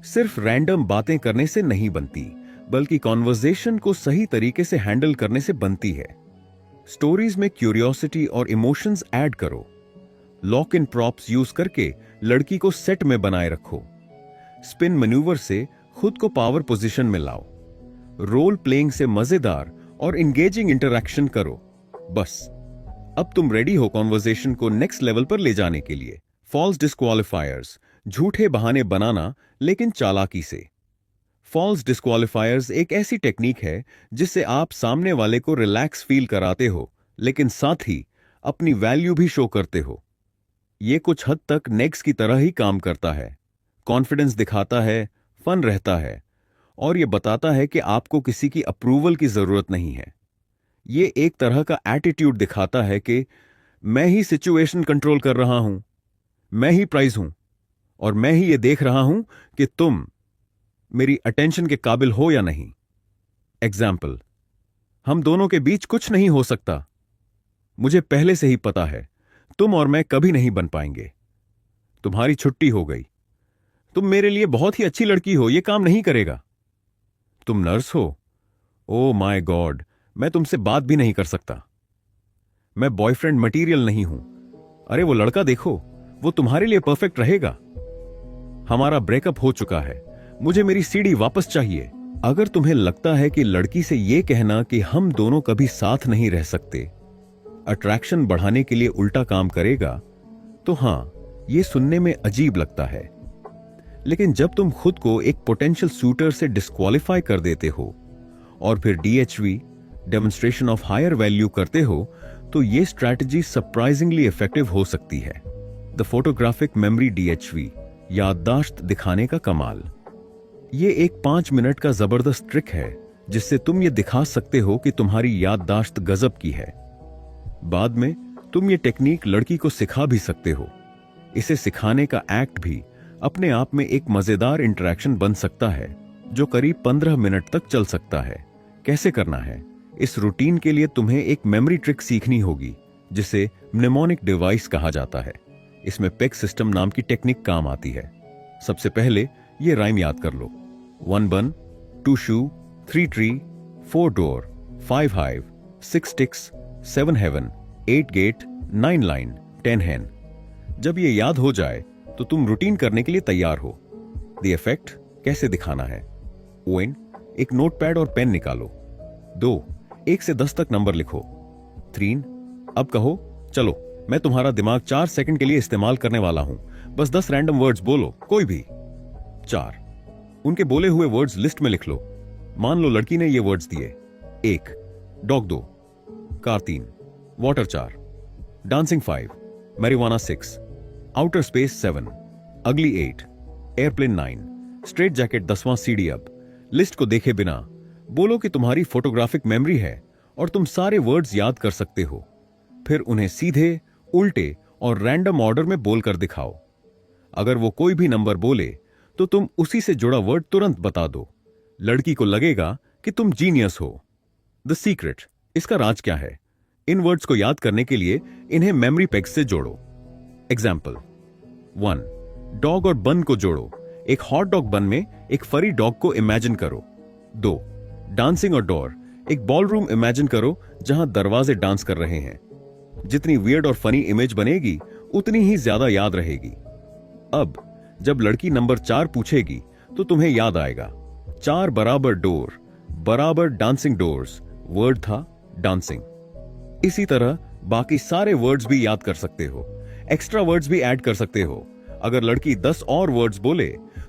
सिर्फ रैंडम बातें करने से नहीं बनती, बल्कि कॉन्वर्सेशन को सही तरीके से हैंडल करने से बनती है। स्टोरीज में क्यूरियोसिटी और इमोशंस ऐड करो। लॉक इन प्रॉप्स यूज करके लड़की को सेट में बनाए रखो। स्पिन मैन्यूवर से खुद को पावर पोजीशन में लाओ। रोल प्लेइंग से मजेदार और इंगेजिंग इंटरैक्शन करो। बस अब तुम रेडी हो कॉन्वर्सेशन को नेक्स्ट लेवल पर ले जाने के लिए। फॉल्स डिस्क्वालिफायर्स, झूठे बहाने बनाना लेकिन चालाकी से। फॉल्स डिस्क्वालिफायर्स एक ऐसी टेक्निक है जिससे आप सामने वाले को रिलैक्स फील कराते हो, लेकिन साथ ही अपनी वैल्यू भी शो करते हो। यह कुछ हद तक नेक्स्ट की तरह ही काम करता है। कॉन्फिडेंस दिखाता है, फन रहता है, और यह बताता है कि आपको किसी की अप्रूवल की जरूरत नहीं है। यह एक तरह का एटीट्यूड दिखाता है कि मैं ही सिचुएशन कंट्रोल कर रहा हूं, मैं ही प्राइज हूं, और मैं ही यह देख रहा हूं कि तुम मेरी अटेंशन के काबिल हो या नहीं। एग्जाम्पल, हम दोनों के बीच कुछ नहीं हो सकता। मुझे पहले से ही पता है तुम और मैं कभी नहीं बन पाएंगे। तुम्हारी छुट्टी हो गई। तुम मेरे लिए बहुत ही अच्छी लड़की हो, यह काम नहीं करेगा। तुम नर्स हो। ओ माय गॉड, मैं तुमसे बात भी नहीं कर सकता। मैं बॉयफ्रेंड मटेरियल नहीं हूं। अरे वो लड़का देखो, वो तुम्हारे लिए परफेक्ट रहेगा। हमारा ब्रेकअप हो चुका है, मुझे मेरी सीढ़ी वापस चाहिए। अगर तुम्हें लगता है कि लड़की से यह कहना कि हम दोनों कभी साथ नहीं रह सकते अट्रैक्शन बढ़ाने के लिए उल्टा काम करेगा, तो हां, यह सुनने में अजीब लगता है। लेकिन जब तुम खुद को एक पोटेंशियल सूटर से डिस्क्वालीफाई कर देते हो और फिर DHV demonstration of higher value करते हो, तो यह स्ट्रैटेजी सरप्राइजिंगली इफेक्टिव हो सकती है। द फोटोग्राफिक मेमोरी DHV, याददाश्त दिखाने का कमाल। यह एक 5 मिनट का जबरदस्त ट्रिक है जिससे तुम यह दिखा सकते हो कि तुम्हारी याददाश्त गजब की है। बाद में तुम ये टेक्निक लड़की को सिखा भी सकते हो। इसे सिखाने का एक्ट भी अपने आप में एक मजेदार इंटरेक्शन बन सकता है जो करीब 15 मिनट तक चल सकता है। कैसे करना है? इस रूटीन के लिए तुम्हें एक मेमोरी ट्रिक सीखनी होगी जिसे म्नेमोनिक डिवाइस कहा जाता है। इसमें पेग सिस्टम नाम की टेक्निक काम आती है। सबसे पहले ये राइम याद कर लो। 1 bun, 2 shoe, 3 tree, 4 door, 5 hive, 6 sticks, 7 heaven, 8 gate, 9 line, 10 hen। जब ये याद हो जाए तो तुम रूटीन करने के लिए तैयार हो। द इफेक्ट कैसे दिखाना है? ओएन, एक नोटपैड और पेन निकालो। 2, 1 से 10 तक नंबर लिखो। 3, अब कहो, चलो मैं तुम्हारा दिमाग 4 सेकंड के लिए इस्तेमाल करने वाला हूं, बस 10 रैंडम वर्ड्स बोलो, कोई भी। 4, उनके बोले हुए वर्ड्स लिस्ट में लिख लो। मान लो लड़की ने ये वर्ड्स दिए। 1, dog 2, car 3, water 4, dancing 5, marijuana 6, outer space 7, अगली 8, एयरप्लेन 9, स्ट्रेट जैकेट 10वां सीडी। अब लिस्ट को देखे बिना बोलो कि तुम्हारी फोटोग्राफिक मेमोरी है और तुम सारे वर्ड्स याद कर सकते हो। फिर उन्हें सीधे, उल्टे और रैंडम ऑर्डर में बोलकर दिखाओ। अगर वो कोई भी नंबर बोले तो तुम उसी से जुड़ा वर्ड तुरंत बता दो। लड़की को लगेगा कि तुम जीनियस हो। द सीक्रेट, इसका राज क्या है? इन वर्ड्स को याद करने के लिए इन्हें मेमोरी पेग्स से जोड़ो। एग्जाम्पल 1, डॉग और बन को जोड़ो। एक हॉट डॉग बन में एक फरी डॉग को इमेजिन करो। 2, डांसिंग और डोर, एक बॉलरूम इमेजिन करो जहां दरवाजे डांस कर रहे हैं। जितनी वियर्ड और फनी इमेज बनेगी उतनी ही ज्यादा याद रहेगी। अब जब लड़की नंबर 4 पूछेगी तो तुम्हें याद आएगा 4 बराबर डोर बराबर डांसिंग डोर्स, वर्ड था डांसिंग। इसी तरह बाकी सारे वर्ड्स भी याद कर सकते हो। एक्स्ट्रा वर्ड्स भी ऐड कर सकते हो। अगर लड़की 10 और वर्ड्स बोले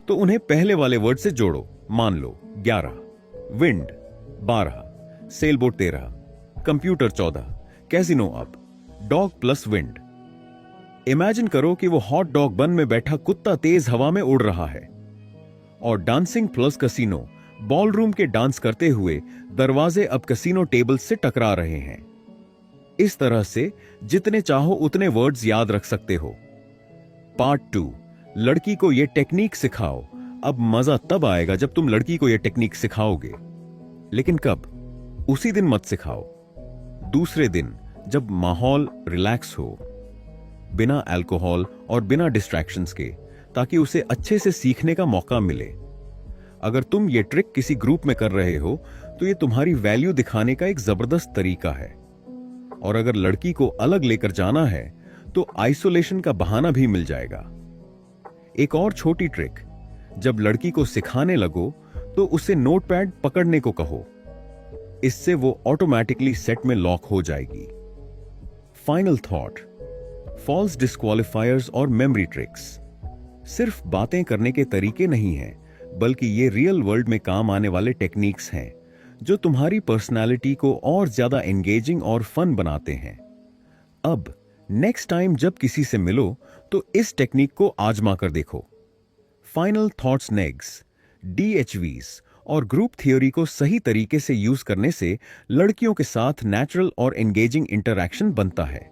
तो उन्हें पहले वाले वर्ड से जोड़ो। मान लो 11, विंड 12, सेलबोट 13, कंप्यूटर 14, कैसीनो अब, डॉग प्लस विंड। इमेजिन करो कि वो हॉट डॉग बन में बैठा कुत्ता तेज हवा में उड़ रहा है और डांसिंग प्लस कसीनो, बॉलरूम के डांस करते हुए दरवाजे अब कसीनो टेबल से टकरा रहे हैं। इस तरह से जितने चाहो उतने वर्ड्स याद रख सकते हो। पार्ट 2, लड़की को ये टेक्निक सिखाओ। अब मजा तब आएगा जब तुम लड़की को ये टेक्निक सिखाओगे। लेकिन कब? उसी दिन मत सिखाओ, दूसरे दिन जब माहौल रिलैक्स हो, बिना अल्कोहल और बिना डिस्ट्रैक्शंस के, ताकि उसे अच्छे से सीखने का मौका मिले। अगर तुम ये ट्रिक किसी ग्रुप में कर रहे हो तो ये तुम्हारी वैल्यू दिखाने का एक जबरदस्त तरीका है। और अगर लड़की को अलग लेकर जाना है तो आइसोलेशन का बहाना भी मिल जाएगा। एक और छोटी ट्रिक, जब लड़की को सिखाने लगो तो उसे नोटपैड पकड़ने को कहो। इससे वो ऑटोमेटिकली सेट में लॉक हो जाएगी। फाइनल थॉट, फॉल्स डिस्क्वालिफायर्स और मेमोरी ट्रिक्स सिर्फ बातें करने के तरीके नहीं हैं, बल्कि ये रियल वर्ल्ड में काम आने वाले टेक्निक्स हैं जो तुम्हारी पर्सनालिटी को और ज्यादा एंगेजिंग और फन बनाते हैं। अब नेक्स्ट टाइम जब किसी से मिलो तो इस टेक्निक को आजमा कर देखो। फाइनल थॉट्स, नेग्स, DHVs और ग्रुप थियोरी को सही तरीके से यूज करने से लड़कियों के साथ नेचुरल और एंगेजिंग इंटरैक्शन बनता है।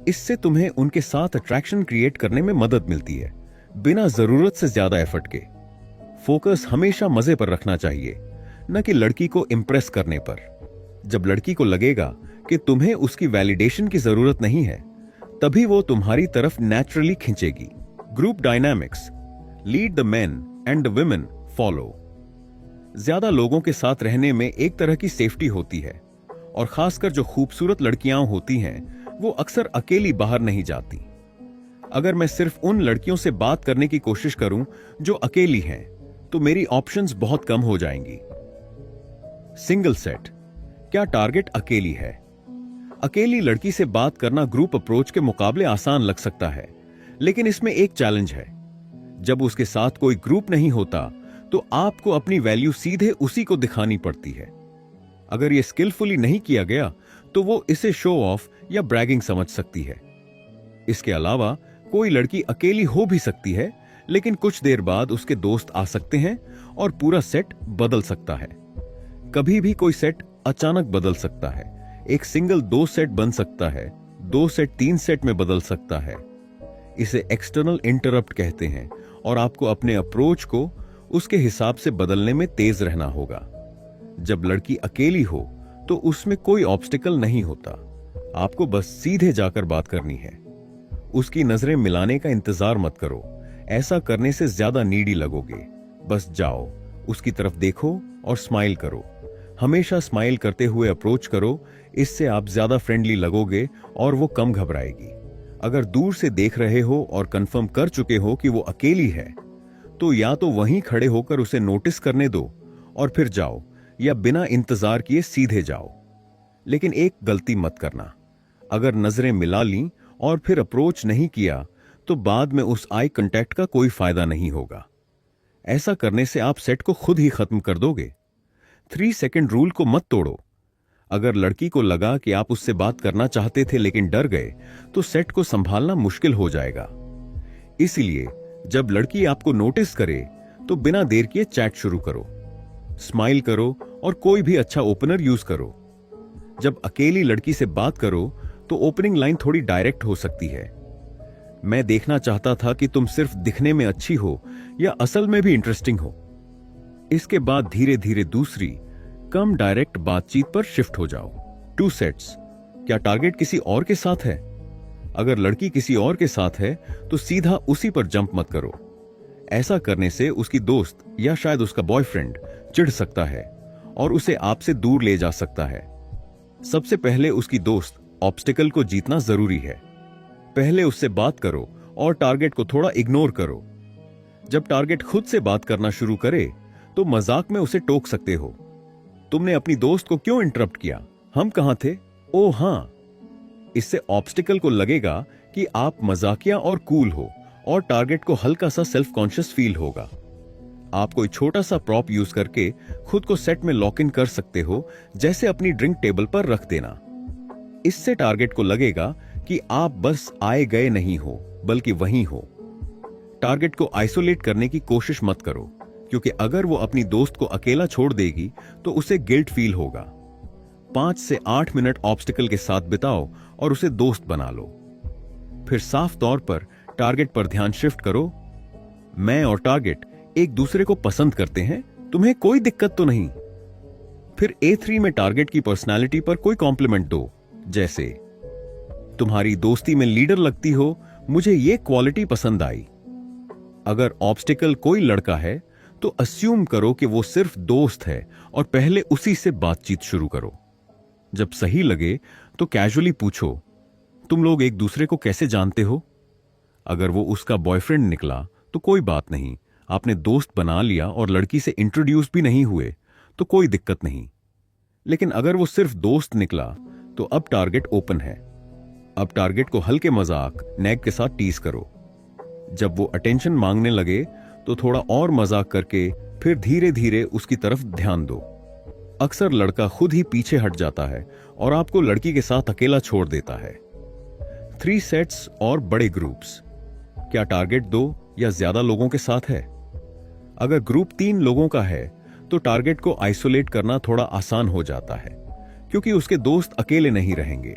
इससे तुम्हें उनके साथ अट्रैक्शन क्रिएट करने में मदद मिलती है, बिना जरूरत से ज्यादा एफर्ट के। फोकस हमेशा मजे पर रखना चाहिए, न कि लड़की को इंप्रेस करने पर। जब लड़की को लगेगा कि तुम्हें उसकी वैलिडेशन की जरूरत नहीं है, तभी वो तुम्हारी तरफ नेचुरली खिंचेगी। Group dynamics, lead the men and the women follow. ज्यादा लोगों के साथ रहने में एक तरह की सेफ्टी होती है, और खासकर जो खूबसूरत लड़कियां होती हैं वो अक्सर अकेली बाहर नहीं जाती। अगर मैं सिर्फ उन लड़कियों से बात करने की कोशिश करूं जो अकेली हैं, तो मेरी ऑप्शंस बहुत कम हो जाएंगी। सिंगल सेट, क्या टारगेट अकेली है? अकेली लड़की से बात करना ग्रुप अप्रोच के मुकाबले आसान लग सकता है, लेकिन इसमें एक चैलेंज है। जब उसके साथ कोई ग्रुप नहीं होता तो आपको अपनी वैल्यू सीधे उसी को दिखानी पड़ती है। अगर यह स्किलफुली नहीं किया गया तो वो इसे शो ऑफ या ब्रैगिंग समझ सकती है। इसके अलावा कोई लड़की अकेली हो भी सकती है, लेकिन कुछ देर बाद उसके दोस्त आ सकते हैं और पूरा सेट बदल सकता है। कभी भी कोई सेट अचानक बदल सकता है। एक सिंगल 2 सेट बन सकता है, 2 सेट 3 सेट में बदल सकता है। इसे एक्सटर्नल इंटरप्ट कहते हैं, और आपको अपने अप्रोच को उसके हिसाब से बदलने में तेज रहना होगा। जब लड़की अकेली हो तो उसमें कोई ऑब्स्टिकल नहीं होता, आपको बस सीधे जाकर बात करनी है। उसकी नजरें मिलाने का इंतजार मत करो, ऐसा करने से ज्यादा नीडी लगोगे। बस जाओ, उसकी तरफ देखो और स्माइल करो। हमेशा स्माइल करते हुए अप्रोच करो, इससे आप ज्यादा फ्रेंडली लगोगे और वो कम घबराएगी। अगर दूर से देख रहे हो और कंफर्म कर चुके हो कि वो अकेली है, तो या तो वहीं खड़े होकर उसे नोटिस करने दो और फिर जाओ, या बिना इंतजार किए सीधे जाओ। लेकिन एक गलती मत करना, अगर नजरें मिला ली और फिर अप्रोच नहीं किया तो बाद में उस आई कांटेक्ट का कोई फायदा नहीं होगा। ऐसा करने से आप सेट को खुद ही खत्म कर दोगे। 3 सेकंड रूल को मत तोड़ो। अगर लड़की को लगा कि आप उससे बात करना चाहते थे लेकिन डर गए, तो सेट को संभालना मुश्किल हो जाएगा। इसलिए जब लड़की आपको नोटिस करे तो बिना देर किए चैट शुरू करो, स्माइल करो और कोई भी अच्छा ओपनर यूज करो। जब अकेली लड़की से बात करो तो ओपनिंग लाइन थोड़ी डायरेक्ट हो सकती है। मैं देखना चाहता था कि तुम सिर्फ दिखने में अच्छी हो या असल में भी इंटरेस्टिंग हो। इसके बाद धीरे धीरे दूसरी, कम डायरेक्ट बातचीत पर शिफ्ट हो जाओ। 2 सेट्स, क्या टारगेट किसी और के साथ है? अगर लड़की किसी और के साथ है तो सीधा उसी पर जंप मत करो। ऐसा करने से उसकी दोस्त या शायद उसका बॉयफ्रेंड चिढ़ सकता है और उसे आपसे दूर ले जा सकता है। सबसे पहले उसकी दोस्त ऑब्स्टिकल को जीतना जरूरी है। पहले उससे बात करो और टारगेट को थोड़ा इग्नोर करो। जब टारगेट खुद से बात करना शुरू करे तो मजाक में उसे टोक सकते हो, तुमने अपनी दोस्त को क्यों इंटरप्ट किया, हम कहां थे? ओ हां। इससे ऑब्स्टिकल को लगेगा कि आप मजाकिया और कूल हो, और टारगेट को हल्का सा सेल्फ कॉन्शियस फील होगा। आप कोई छोटा सा प्रॉप यूज करके खुद को सेट में लॉक इन कर सकते हो, जैसे अपनी ड्रिंक टेबल पर रख देना। इससे टारगेट को लगेगा कि आप बस आए गए नहीं हो, बल्कि वहीं हो। टारगेट को आइसोलेट करने की कोशिश मत करो, क्योंकि अगर वो अपनी दोस्त को अकेला छोड़ देगी तो उसे गिल्ट फील होगा। 5 से 8 मिनट ऑब्स्टिकल के साथ बिताओ और उसे दोस्त बना लो। फिर साफ तौर पर टारगेट पर ध्यान शिफ्ट करो। मैं और टारगेट एक दूसरे को पसंद करते हैं, तुम्हें कोई दिक्कत तो नहीं। फिर A3 में टारगेट की पर्सनालिटी पर कोई कॉम्प्लीमेंट दो, जैसे तुम्हारी दोस्ती में लीडर लगती हो, मुझे ये क्वालिटी पसंद आई। अगर ऑब्स्टिकल कोई लड़का है तो अस्यूम करो कि वो सिर्फ दोस्त है और पहले उसी से बातचीत शुरू करो। जब सही लगे तो कैजुअली पूछो, तुम लोग एक दूसरे को कैसे जानते हो? अगर वो उसका बॉयफ्रेंड निकला तो कोई बात नहीं, आपने दोस्त बना लिया और लड़की से इंट्रोड्यूस भी नहीं हुए तो कोई दिक्कत नहीं। लेकिन अगर वो सिर्फ दोस्त निकला तो अब टारगेट ओपन है। अब टारगेट को हल्के मजाक नैग के साथ टीज करो। जब वो अटेंशन मांगने लगे तो थोड़ा और मजाक करके फिर धीरे धीरे उसकी तरफ ध्यान दो। अक्सर लड़का खुद ही पीछे हट जाता है और आपको लड़की के साथ अकेला छोड़ देता है। 3 सेट्स और बड़े ग्रुप्स। क्या टारगेट 2 या ज्यादा लोगों के साथ है? अगर ग्रुप 3 लोगों का है तो टारगेट को आइसोलेट करना थोड़ा आसान हो जाता है, क्योंकि उसके दोस्त अकेले नहीं रहेंगे।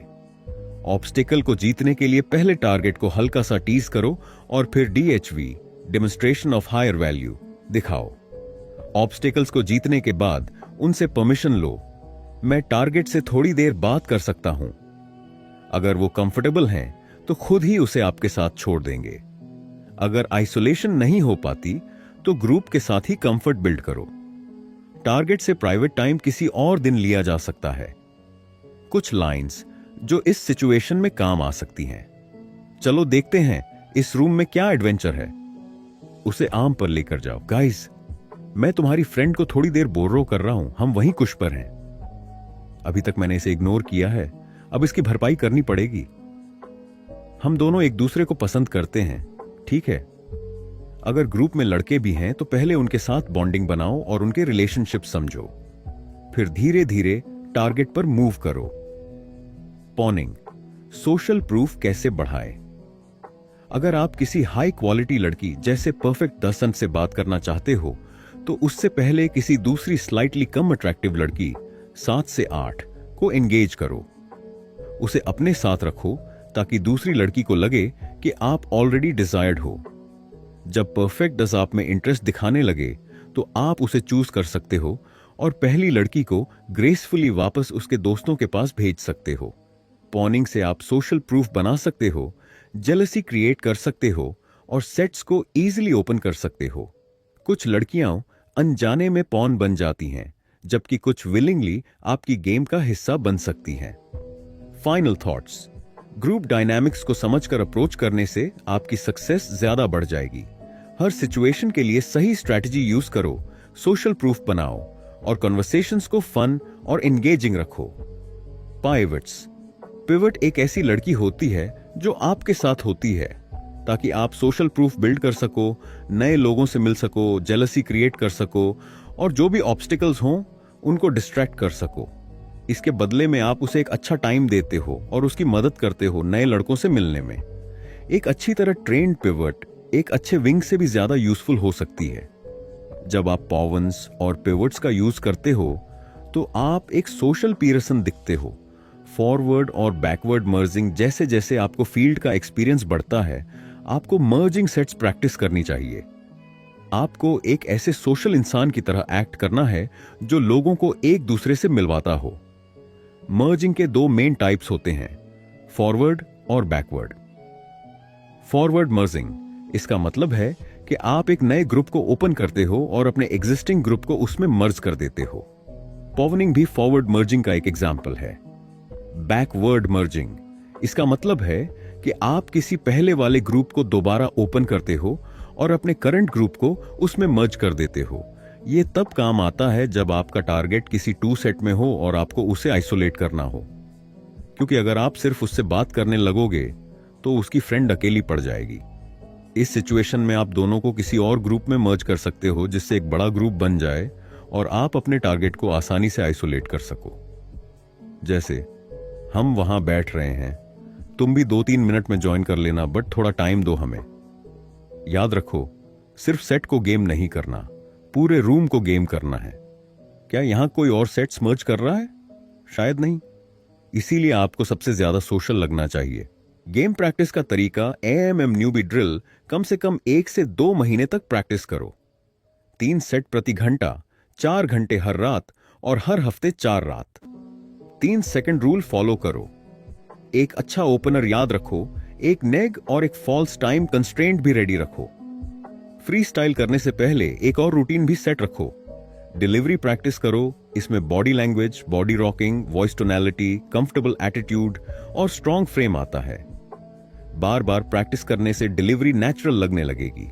ऑब्स्टिकल को जीतने के लिए पहले टारगेट को हल्का सा टीज करो और फिर DHV demonstration of higher value दिखाओ। ऑब्स्टिकल्स को जीतने के बाद उनसे परमिशन लो, मैं टारगेट से थोड़ी देर बात कर सकता हूं। अगर वो कंफर्टेबल हैं तो खुद ही उसे आपके साथ छोड़ देंगे। अगर आइसोलेशन नहीं हो पाती तो ग्रुप के साथ ही कंफर्ट बिल्ड करो। टारगेट से प्राइवेट टाइम किसी और दिन लिया जा सकता है। कुछ लाइंस जो इस सिचुएशन में काम आ सकती हैं। चलो देखते हैं इस रूम में क्या एडवेंचर है। उसे आम पर लेकर जाओ। गाइस, मैं तुम्हारी फ्रेंड को थोड़ी देर बोर्रो कर रहा हूं, हम वहीं कुश पर हैं। अभी तक मैंने इसे इग्नोर किया है, अब इसकी भरपाई करनी पड़ेगी। हम दोनों एक दूसरे को पसंद करते हैं, ठीक है? अगर ग्रुप में लड़के भी हैं तो पहले उनके साथ बॉन्डिंग बनाओ और उनके रिलेशनशिप समझो, फिर धीरे धीरे टारगेट पर मूव करो। पॉनिंग, सोशल प्रूफ कैसे बढ़ाए? अगर आप किसी हाई क्वालिटी लड़की जैसे परफेक्ट दर्शन से बात करना चाहते हो तो उससे पहले किसी दूसरी स्लाइटली कम अट्रैक्टिव लड़की 7 से 8 को एंगेज करो। उसे अपने साथ रखो ताकि दूसरी लड़की को लगे कि आप ऑलरेडी डिजायर्ड हो। जब परफेक्ट डज आप में इंटरेस्ट दिखाने लगे तो आप उसे चूज कर सकते हो और पहली लड़की को ग्रेसफुली वापस उसके दोस्तों के पास भेज सकते हो। पॉनिंग से आप सोशल प्रूफ बना सकते हो, जेलसी क्रिएट कर सकते हो और सेट्स को इजीली ओपन कर सकते हो। कुछ लड़कियां अनजाने में पॉन बन जाती हैं, जबकि कुछ विलिंगली आपकी गेम का हिस्सा बन सकती हैं। फाइनल थॉट्स, ग्रुप डायनामिक्स को समझकर अप्रोच करने से आपकी सक्सेस ज्यादा बढ़ जाएगी। हर सिचुएशन के लिए सही स्ट्रैटेजी यूज करो, सोशल प्रूफ बनाओ और कन्वर्सेशंस को फन और एंगेजिंग रखो। पाइवट्स, पिवट एक ऐसी लड़की होती है जो आपके साथ होती है ताकि आप सोशल प्रूफ बिल्ड कर सको, नए लोगों से मिल सको, जेलसी क्रिएट कर सको और जो भी ऑब्स्टिकल्स हों उनको डिस्ट्रैक्ट कर सको। इसके बदले में आप उसे एक अच्छा टाइम देते हो और उसकी मदद करते हो नए लड़कों से मिलने में। एक अच्छी तरह ट्रेन्ड पिवट एक अच्छे विंग से भी ज्यादा यूजफुल हो सकती है। जब आप पॉवन्स और पिवट्स का यूज करते हो तो आप एक सोशल पीयर्सन दिखते हो। फॉरवर्ड और बैकवर्ड मर्जिंग जैसे जैसे आपको फील्ड का एक्सपीरियंस बढ़ता है, आपको मर्जिंग सेट्स प्रैक्टिस करनी चाहिए। आपको एक ऐसे सोशल इंसान की तरह एक्ट करना है जो लोगों को एक दूसरे से मिलवाता हो। मर्जिंग के 2 मेन टाइप्स होते हैं, फॉरवर्ड और बैकवर्ड। फॉरवर्ड मर्जिंग, इसका मतलब है कि आप एक नए ग्रुप को ओपन करते हो और अपने एग्जिस्टिंग ग्रुप को उसमें मर्ज कर देते हो। पॉवनिंग भी फॉरवर्ड मर्जिंग का एक एग्जाम्पल है। बैकवर्ड मर्जिंग, इसका मतलब है कि आप किसी पहले वाले ग्रुप को दोबारा ओपन करते हो और अपने करंट ग्रुप को उसमें मर्ज कर देते हो। यह तब काम आता है जब आपका टारगेट किसी 2 सेट में हो और आपको उसे आइसोलेट करना हो, क्योंकि अगर आप सिर्फ उससे बात करने लगोगे तो उसकी फ्रेंड अकेली पड़ जाएगी। इस सिचुएशन में आप दोनों को किसी और ग्रुप में मर्ज कर सकते हो जिससे एक बड़ा ग्रुप बन जाए और आप अपने टारगेट को आसानी से आइसोलेट कर सको। जैसे हम वहां बैठ रहे हैं, तुम भी 2-3 मिनट में ज्वाइन कर लेना, बट थोड़ा टाइम दो हमें। याद रखो, सिर्फ सेट को गेम नहीं करना, पूरे रूम को गेम करना है। क्या यहां कोई और सेट्स मर्ज कर रहा है? शायद नहीं। इसीलिए आपको सबसे ज्यादा सोशल लगना चाहिए। गेम प्रैक्टिस का तरीका AMM न्यूबी ड्रिल कम से कम 1 से 2 महीने तक प्रैक्टिस करो। 3 सेट प्रति घंटा, 4 घंटे हर रात और हर हफ्ते 4 रात। 3 सेकंड रूल फॉलो करो। एक अच्छा ओपनर याद रखो, एक नेग और एक फॉल्स टाइम कंस्ट्रेंट भी रेडी रखो। फ्री स्टाइल करने से पहले एक और रूटीन भी सेट रखो। डिलीवरी प्रैक्टिस करो, इसमें body language, body rocking, voice tonality, comfortable attitude और स्ट्रॉन्ग फ्रेम आता है। बार बार प्रैक्टिस करने से डिलीवरी नेचुरल लगने लगेगी।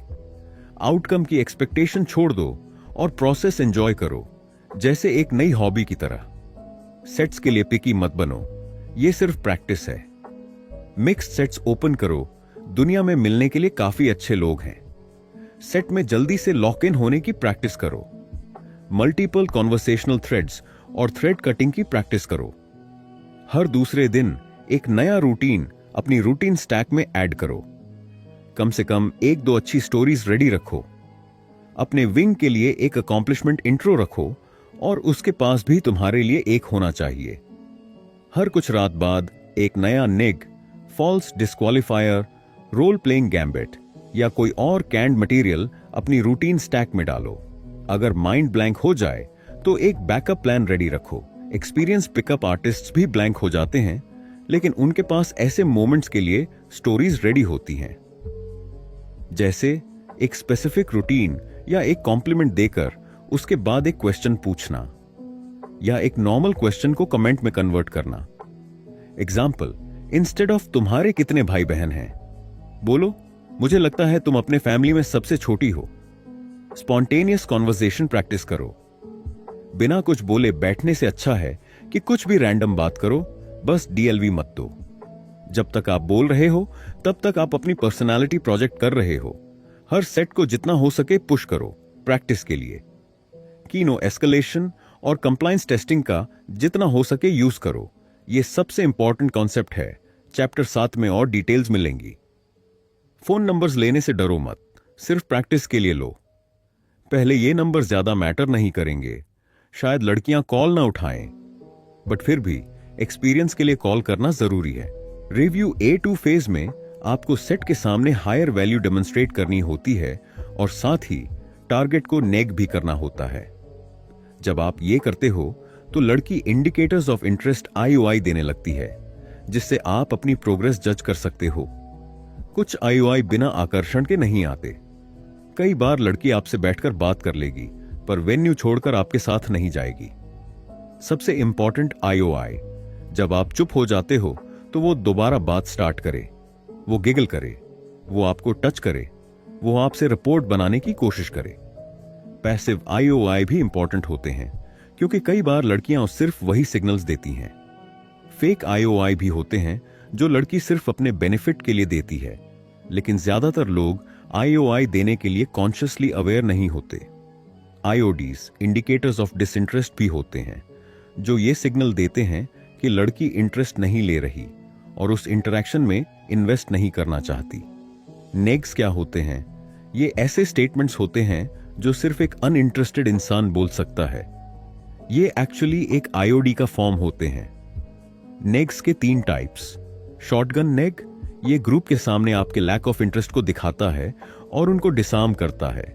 आउटकम की एक्सपेक्टेशन छोड़ दो और प्रोसेस एंजॉय करो, जैसे एक नई हॉबी की तरह। सेट्स के लिए पिकी मत बनो, ये सिर्फ प्रैक्टिस है। मिक्स्ड सेट्स ओपन करो, दुनिया में मिलने के लिए काफी अच्छे लोग हैं। सेट में जल्दी से लॉक इन होने की प्रैक्टिस करो। मल्टीपल कॉन्वर्सेशनल थ्रेड्स और थ्रेड कटिंग की प्रैक्टिस करो। हर दूसरे दिन एक नया रूटीन अपनी रूटीन स्टैक में ऐड करो। कम से कम 1-2 अच्छी स्टोरीज रेडी रखो। अपने विंग के लिए एक अकॉम्प्लिशमेंट इंट्रो रखो और उसके पास भी तुम्हारे लिए एक होना चाहिए। हर कुछ रात बाद एक नया निग, फॉल्स डिस्क्वालिफायर, रोल प्लेइंग गैम्बिट या कोई और कैंड मटेरियल अपनी रूटीन स्टैक में डालो। अगर माइंड ब्लैंक हो जाए तो एक बैकअप प्लान रेडी रखो। एक्सपीरियंस पिकअप आर्टिस्ट्स भी ब्लैंक हो जाते हैं, लेकिन उनके पास ऐसे मोमेंट्स के लिए स्टोरीज रेडी होती हैं। जैसे एक स्पेसिफिक रूटीन या एक कॉम्प्लीमेंट देकर उसके बाद एक क्वेश्चन पूछना, या एक नॉर्मल क्वेश्चन को कमेंट में कन्वर्ट करना। एग्जाम्पल, इंस्टेड ऑफ तुम्हारे कितने भाई बहन हैं, बोलो मुझे लगता है तुम अपने फैमिली में सबसे छोटी हो। स्पॉन्टेनियस कॉन्वर्सेशन प्रैक्टिस करो। बिना कुछ बोले बैठने से अच्छा है कि कुछ भी रैंडम बात करो, बस DLV मत दो। जब तक आप बोल रहे हो तब तक आप अपनी पर्सनालिटी प्रोजेक्ट कर रहे हो। हर सेट को जितना हो सके पुश करो प्रैक्टिस के लिए। कीनो एस्केलेशन और कंप्लायंस टेस्टिंग का जितना हो सके यूज करो। यह सबसे इंपॉर्टेंट कॉन्सेप्ट है। चैप्टर 7 में और डिटेल्स मिलेंगी। फोन नंबर्स लेने से डरो मत, सिर्फ प्रैक्टिस के लिए लो। पहले ये नंबर ज्यादा मैटर नहीं करेंगे, शायद लड़कियां कॉल ना उठाएं, बट फिर भी एक्सपीरियंस के लिए कॉल करना जरूरी है। रिव्यू A2 फेज में आपको सेट के सामने हायर वैल्यू डेमोन्स्ट्रेट करनी होती है और साथ ही टारगेट को नेग भी करना होता है। जब आप ये करते हो तो लड़की इंडिकेटर्स ऑफ इंटरेस्ट IOI देने लगती है, जिससे आप अपनी प्रोग्रेस जज कर सकते हो। कुछ IOI बिना आकर्षण के नहीं आते। कई बार लड़की आपसे बैठकर बात कर लेगी, पर वेन्यू छोड़कर आपके साथ नहीं जाएगी। सबसे इंपॉर्टेंट IOI, जब आप चुप हो जाते हो तो वो दोबारा बात स्टार्ट करे, वो गिगल करे, वो आपको टच करे, वो आपसे रिपोर्ट बनाने की कोशिश करे। पैसिव IOI भी इंपॉर्टेंट होते हैं, क्योंकि कई बार लड़कियां सिर्फ वही सिग्नल्स देती हैं। फेक IOI भी होते हैं जो लड़की सिर्फ अपने बेनिफिट के लिए देती है, लेकिन ज्यादातर लोग IOI देने के लिए कॉन्शियसली अवेयर नहीं होते। IODs इंडिकेटर्स ऑफ डिसइंटरेस्ट भी होते हैं, जो ये सिग्नल देते हैं कि लड़की इंटरेस्ट नहीं ले रही और उस इंटरेक्शन में इन्वेस्ट नहीं करना चाहती। नेग्स क्या होते हैं? ये ऐसे स्टेटमेंट्स होते हैं जो सिर्फ एक अनइंटरेस्टेड इंसान बोल सकता है। ये एक्चुअली एक IOD का फॉर्म होते हैं। नेग्स के 3 टाइप्स। शॉटगन नेग, ये ग्रुप के सामने आपके लैक ऑफ इंटरेस्ट को दिखाता है और उनको डिसार्म करता है।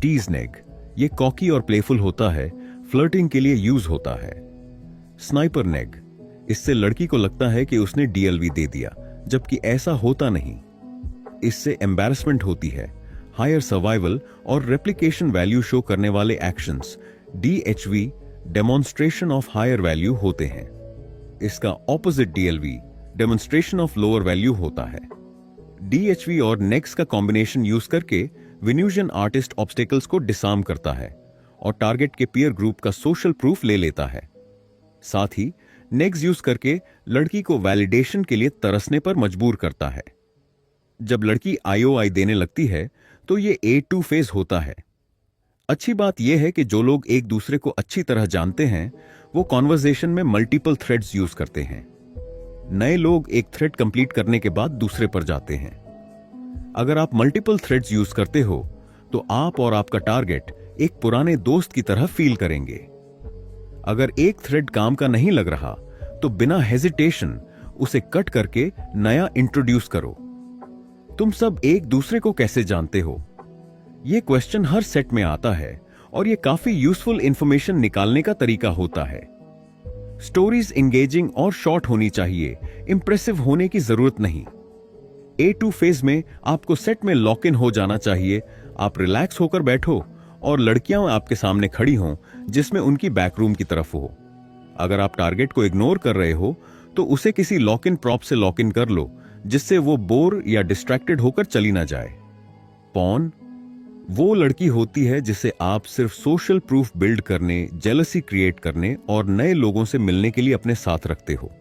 टीज नेग, ये कॉकी और प्लेफुल होता है, फ्लर्टिंग के लिए यूज होता है। स्नाइपर नेग, इससे लड़की को लगता है कि उसने DLV दे दिया, जबकि ऐसा होता नहीं। इससे एम्बैरेसमेंट होती है। हायर सर्वाइवल और रेप्लिकेशन वैल्यू शो करने वाले actions DHV, demonstration of higher value होते हैं। इसका opposite DLV, demonstration of lower value होता है। DHV और नेक्स का कॉम्बिनेशन यूज करके विन्यूजन आर्टिस्ट ऑब्स्टेकल्स को डिसार्म करता है और टारगेट के पीयर ग्रुप का सोशल प्रूफ ले लेता है। साथ ही नेक्स यूज करके लड़की को वैलिडेशन के लिए तरसने पर मजबूर करता है। जब लड़की IOI देने लगती है तो ये A2 फेज होता है। अच्छी बात यह है कि जो लोग एक दूसरे को अच्छी तरह जानते हैं वो कॉन्वर्सेशन में मल्टीपल थ्रेड्स यूज करते हैं। नए लोग एक थ्रेड कंप्लीट करने के बाद दूसरे पर जाते हैं। अगर आप मल्टीपल थ्रेड्स यूज करते हो तो आप और आपका टारगेट एक पुराने दोस्त की तरह फील करेंगे। अगर एक थ्रेड काम का नहीं लग रहा तो बिना हेजिटेशन उसे कट करके नया इंट्रोड्यूस करो। तुम सब एक दूसरे को कैसे जानते हो? यह क्वेश्चन हर सेट में आता है और यह काफी यूजफुल इंफॉर्मेशन निकालने का तरीका होता है। स्टोरीज इंगेजिंग और शॉर्ट होनी चाहिए, इंप्रेसिव होने की जरूरत नहीं। A2 फेज में आपको सेट में लॉक इन हो जाना चाहिए। आप रिलैक्स होकर बैठो और लड़कियां आपके सामने खड़ी हों जिसमें उनकी बैकरूम की तरफ हो। अगर आप टारगेट को इग्नोर कर रहे हो तो उसे किसी लॉक इन प्रॉप से लॉक इन कर लो जिससे वो बोर या डिस्ट्रैक्टेड होकर चली ना जाए। पॉन वो लड़की होती है जिसे आप सिर्फ सोशल प्रूफ बिल्ड करने, जेलसी क्रिएट करने और नए लोगों से मिलने के लिए अपने साथ रखते हो।